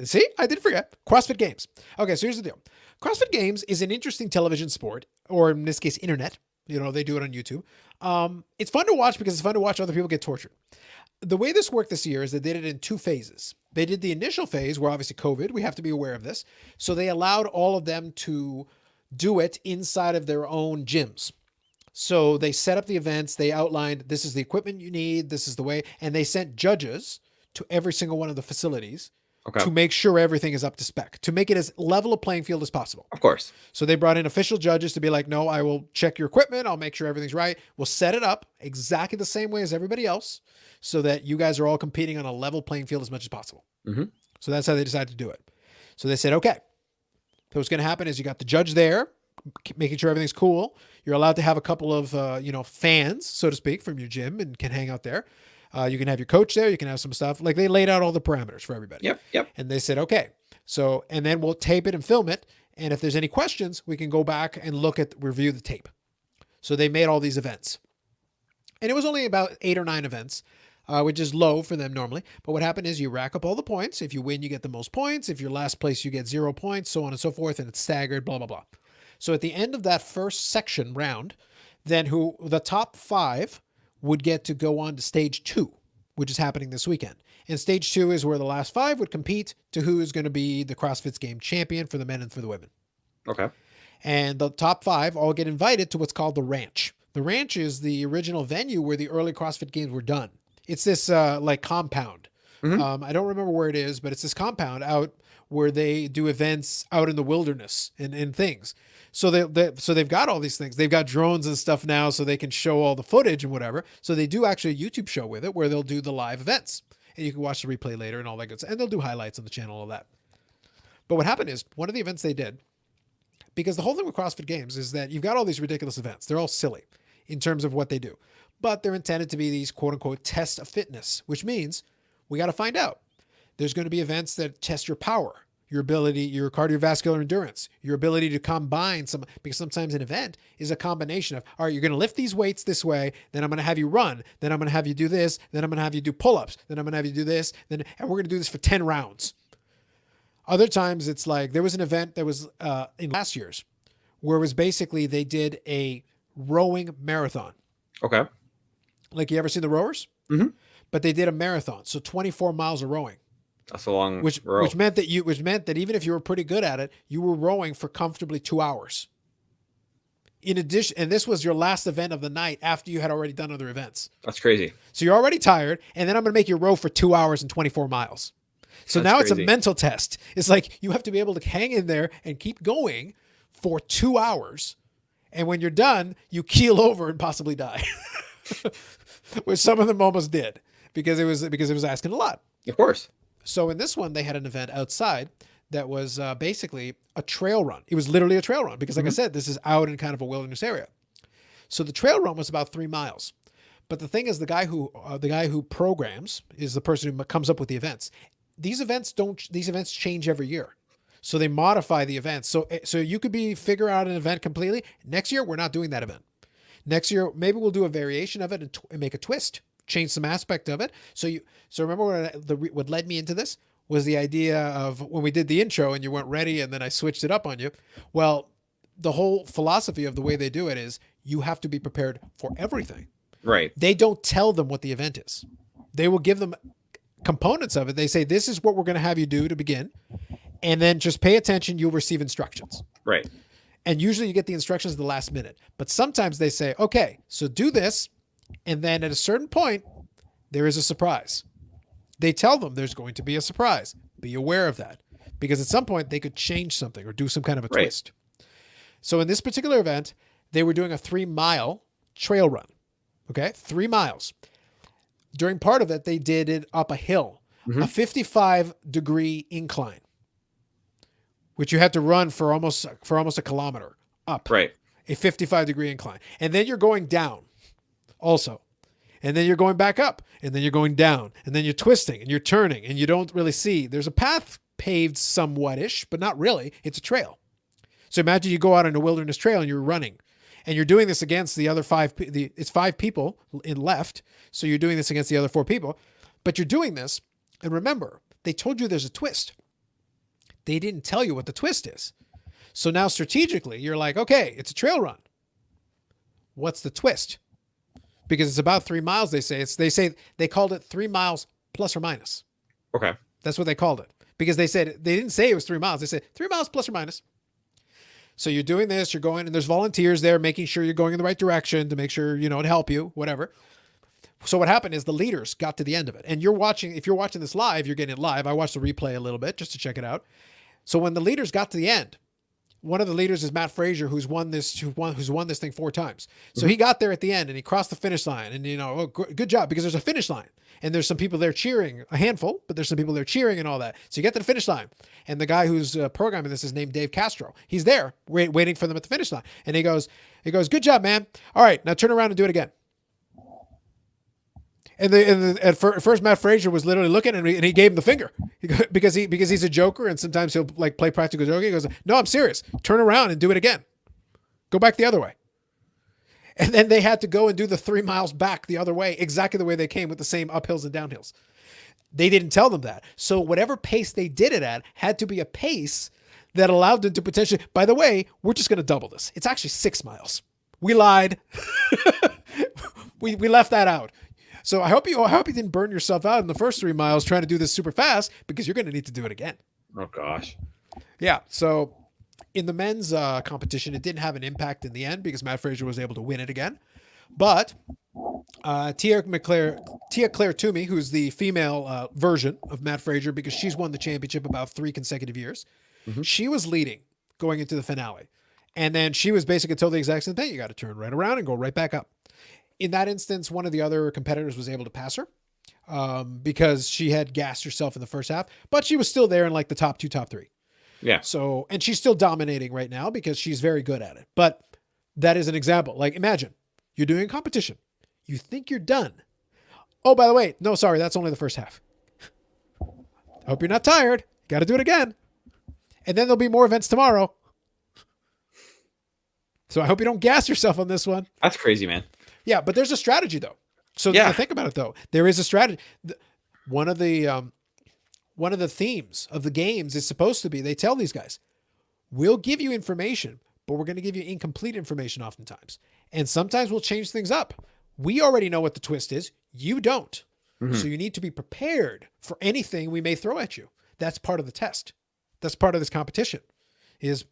Speaker 1: see, I did forget. CrossFit Games. Okay, so here's the deal. CrossFit Games is an interesting television sport, or in this case, internet. They do it on YouTube. It's fun to watch because it's fun to watch other people get tortured. The way this worked this year is they did it in two phases. They did the initial phase where obviously COVID, we have to be aware of this. So they allowed all of them to do it inside of their own gyms. So they set up the events. They outlined, this is the equipment you need. This is the way. And they sent judges to every single one of the facilities to make sure everything is up to spec, to make it as level a playing field as possible.
Speaker 2: Of course.
Speaker 1: So they brought in official judges to be like, no, I will check your equipment. I'll make sure everything's right. We'll set it up exactly the same way as everybody else so that you guys are all competing on a level playing field as much as possible.
Speaker 2: Mm-hmm.
Speaker 1: So that's how they decided to do it. So they said, okay, so what's going to happen is you got the judge there making sure everything's cool. You're allowed to have a couple of, fans, so to speak, from your gym and can hang out there. You can have your coach there. You can have some stuff. Like they laid out all the parameters for everybody.
Speaker 2: Yep.
Speaker 1: And they said, okay, so, and then we'll tape it and film it. And if there's any questions, we can go back and review the tape. So they made all these events. And it was only about 8 or 9 events, which is low for them normally. But what happened is you rack up all the points. If you win, you get the most points. If you're last place, you get 0 points, so on and so forth. And it's staggered, blah, blah, blah. So at the end of that first section round, then the top 5 would get to go on to stage 2, which is happening this weekend. And stage 2 is where the last 5 would compete to who is going to be the CrossFit Game champion for the men and for the women.
Speaker 2: Okay.
Speaker 1: And the top 5 all get invited to what's called the Ranch. The Ranch is the original venue where the early CrossFit Games were done. It's this compound. Mm-hmm. I don't remember where it is, but it's this compound out where they do events out in the wilderness and things. So they've got all these things. They've got drones and stuff now, so they can show all the footage and whatever. So they do actually a YouTube show with it where they'll do the live events, and you can watch the replay later and all that good stuff. And they'll do highlights on the channel, all that. But what happened is one of the events they did, because the whole thing with CrossFit Games is that you've got all these ridiculous events. They're all silly in terms of what they do, but they're intended to be these quote unquote tests of fitness, which means we got to find out. There's going to be events that test your power, your ability, your cardiovascular endurance, your ability to combine some, because sometimes an event is a combination of, all right, you're going to lift these weights this way, then I'm going to have you run, then I'm going to have you do this, then I'm going to have you do pull-ups, then I'm going to have you do this, and we're going to do this for 10 rounds. Other times it's like, there was an event that was in last year's where it was basically, they did a rowing marathon.
Speaker 2: Okay.
Speaker 1: Like, you ever seen the rowers?
Speaker 2: Mm-hmm.
Speaker 1: But they did a marathon. So 24 miles of rowing.
Speaker 2: That's a long
Speaker 1: row. Which meant that even if you were pretty good at it, you were rowing for comfortably 2 hours. In addition, and this was your last event of the night after you had already done other events.
Speaker 2: That's crazy.
Speaker 1: So you're already tired, and then I'm going to make you row for 2 hours and 24 miles. So now it's a mental test. It's like you have to be able to hang in there and keep going for 2 hours. And when you're done, you keel over and possibly die. Which some of them almost did because it was asking a lot.
Speaker 2: Of course.
Speaker 1: So in this one, they had an event outside that was basically a trail run. It was literally a trail run because, like I said, this is out in kind of a wilderness area. So the trail run was about 3 miles. But the thing is, the guy who programs is the person who comes up with the events. These events change every year. So they modify the events. So you could figure out an event completely. Next year, we're not doing that event. Next year, maybe we'll do a variation of it and make a twist, change some aspect of it. So remember what led me into this was the idea of when we did the intro and you weren't ready and then I switched it up on you. Well, the whole philosophy of the way they do it is you have to be prepared for everything.
Speaker 2: Right.
Speaker 1: They don't tell them what the event is. They will give them components of it. They say, this is what we're going to have you do to begin. And then just pay attention. You'll receive instructions.
Speaker 2: Right.
Speaker 1: And usually you get the instructions at the last minute. But sometimes they say, okay, so do this. And then at a certain point, there is a surprise. They tell them there's going to be a surprise. Be aware of that. Because at some point, they could change something or do some kind of a twist. So in this particular event, they were doing a 3-mile trail run. Okay? 3 miles. During part of it, they did it up a hill. A 55-degree incline, which you had to run for almost a kilometer up.
Speaker 2: Right.
Speaker 1: A 55-degree incline. And then you're going down also. And then you're going back up. And then you're going down. And then you're twisting and you're turning and you don't really see. There's a path paved somewhat-ish, but not really. It's a trail. So imagine you go out on a wilderness trail and you're running. And you're doing this against the other it's 5 people in left. So you're doing this against the other 4 people. But you're doing this. And remember, they told you there's a twist. They didn't tell you what the twist is. So now strategically, you're like, okay, it's a trail run. What's the twist? Because it's about 3 miles, they say. They called it 3 miles plus or minus.
Speaker 2: Okay.
Speaker 1: That's what they called it. Because they didn't say it was 3 miles. They said 3 miles plus or minus. So you're doing this, you're going, and there's volunteers there making sure you're going in the right direction to make sure, to help you, whatever. So what happened is the leaders got to the end of it. And if you're watching this live, you're getting it live. I watched the replay a little bit just to check it out. So when the leaders got to the end, one of the leaders is Matt Frazier, who's won this thing 4 times. So he got there at the end and he crossed the finish line and, good job, because there's a finish line and there's some people there cheering, a handful, but there's some people there cheering and all that. So you get to the finish line and the guy who's programming this is named Dave Castro. He's there waiting for them at the finish line. And he goes, good job, man. All right, now turn around and do it again. And at first, Matt Frazier was literally looking and he gave him the finger because he's a joker and sometimes he'll like play practical joking. He goes, no, I'm serious. Turn around and do it again. Go back the other way. And then they had to go and do the 3 miles back the other way, exactly the way they came with the same uphills and downhills. They didn't tell them that. So whatever pace they did it at had to be a pace that allowed them to potentially, by the way, we're just going to double this. It's actually 6 miles. We lied. we left that out. So I hope you didn't burn yourself out in the first 3 miles trying to do this super fast because you're going to need to do it again.
Speaker 2: Oh, gosh.
Speaker 1: Yeah. So in the men's competition, it didn't have an impact in the end because Matt Frazier was able to win it again. But Claire Toomey, who's the female version of Matt Frazier, because she's won the championship about 3 consecutive years.
Speaker 2: Mm-hmm.
Speaker 1: She was leading going into the finale. And then she was basically told the exact same thing. You got to turn right around and go right back up. In that instance, one of the other competitors was able to pass her because she had gassed herself in the first half, but she was still there in like the top 2, top 3.
Speaker 2: Yeah.
Speaker 1: So, and she's still dominating right now because she's very good at it. But that is an example. Like, imagine you're doing a competition. You think you're done. Oh, by the way, no, sorry, that's only the first half. I hope you're not tired. Got to do it again. And then there'll be more events tomorrow. So I hope you don't gas yourself on this one.
Speaker 2: That's crazy, man.
Speaker 1: Yeah, but there's a strategy though. So think about it though. There is a strategy. One of the themes of the games is supposed to be, they tell these guys, we'll give you information, but we're going to give you incomplete information oftentimes. And sometimes we'll change things up. We already know what the twist is. You don't. Mm-hmm. So you need to be prepared for anything we may throw at you. That's part of the test. That's part of this competition is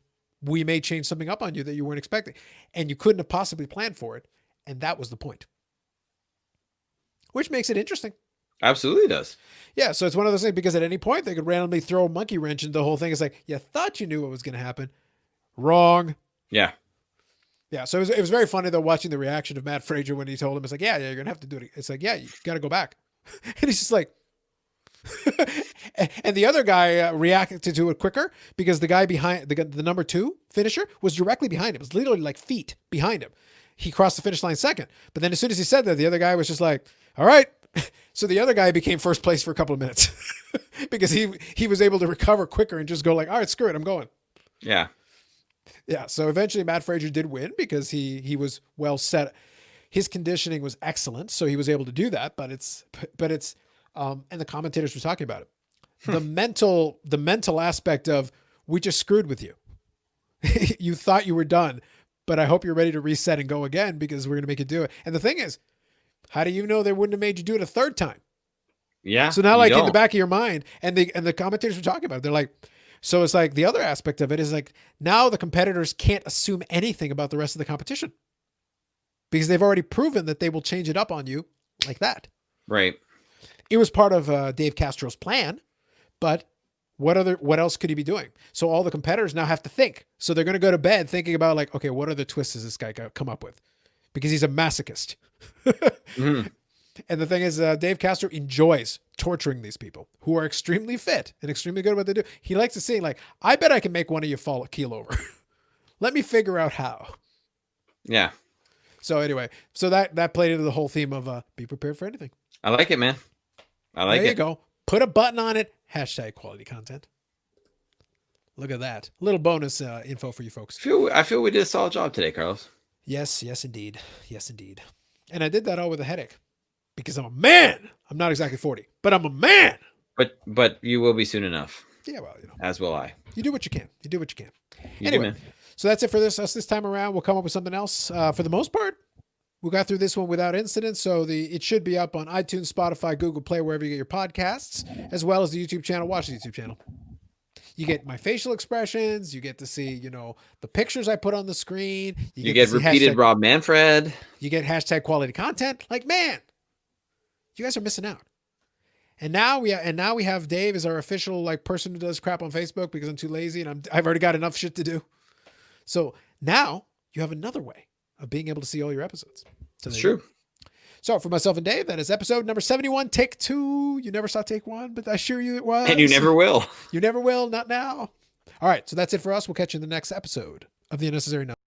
Speaker 1: we may change something up on you that you weren't expecting and you couldn't have possibly planned for it. And that was the point, which makes it interesting.
Speaker 2: Absolutely does.
Speaker 1: Yeah. So it's one of those things because at any point they could randomly throw a monkey wrench into the whole thing. It's like, you thought you knew what was going to happen. Wrong.
Speaker 2: Yeah.
Speaker 1: Yeah. So it was very funny though, watching the reaction of Matt Frazier when he told him, it's like, yeah, you're going to have to do it. It's like, yeah, you got to go back. And he's just like, and the other guy reacted to it quicker because the guy behind the number 2 finisher was directly behind him. It was literally like feet behind him. He crossed the finish line second. But then as soon as he said that, the other guy was just like, all right. So the other guy became first place for a couple of minutes because he was able to recover quicker and just go like, all right, screw it, I'm going.
Speaker 2: Yeah.
Speaker 1: Yeah. So eventually Matt Frazier did win because he was well set. His conditioning was excellent. So he was able to do that, but it's and the commentators were talking about it. The mental aspect of, we just screwed with you. You thought you were done, but I hope you're ready to reset and go again because we're going to make you do it. And the thing is, how do you know they wouldn't have made you do it a third time?
Speaker 2: Yeah.
Speaker 1: So now, like in the back of your mind, and the commentators were talking about it, they're like, so it's like the other aspect of it is like, now the competitors can't assume anything about the rest of the competition because they've already proven that they will change it up on you like that.
Speaker 2: Right.
Speaker 1: It was part of Dave Castro's plan, but what else could he be doing? So all the competitors now have to think. So they're going to go to bed thinking about like, okay, what other twists has this guy come up with? Because he's a masochist. Mm-hmm. And the thing is, Dave Castro enjoys torturing these people who are extremely fit and extremely good at what they do. He likes to see like, I bet I can make one of you keel over. Let me figure out how.
Speaker 2: Yeah.
Speaker 1: So anyway, so that played into the whole theme of be prepared for anything.
Speaker 2: I like it, man. I like it.
Speaker 1: There you go. Put a button on it. # quality content. Look at that. A little bonus info for you folks.
Speaker 2: I feel we did a solid job today, Carlos.
Speaker 1: Yes, indeed. Yes, indeed. And I did that all with a headache because I'm a man. I'm not exactly 40, but I'm a man.
Speaker 2: But you will be soon enough.
Speaker 1: Yeah, well,
Speaker 2: as will I.
Speaker 1: You do what you can.
Speaker 2: You
Speaker 1: anyway,
Speaker 2: do, man.
Speaker 1: So that's it for us this time around. We'll come up with something else. For the most part, we got through this one without incident, so it should be up on iTunes, Spotify, Google Play, wherever you get your podcasts, as well as the YouTube channel. Watch the YouTube channel. You get my facial expressions. You get to see, the pictures I put on the screen.
Speaker 2: You get repeated Rob Manfred.
Speaker 1: You get # quality content. Like, man, you guys are missing out. And now we have Dave as our official person who does crap on Facebook because I'm too lazy and I've already got enough shit to do. So now you have another way of being able to see all your episodes.
Speaker 2: That's true.
Speaker 1: So for myself and Dave, that is episode number 71, take 2. You never saw take 1, but I assure you it was.
Speaker 2: And you never will.
Speaker 1: You never will, not now. All right, so that's it for us. We'll catch you in the next episode of The Unnecessary Number.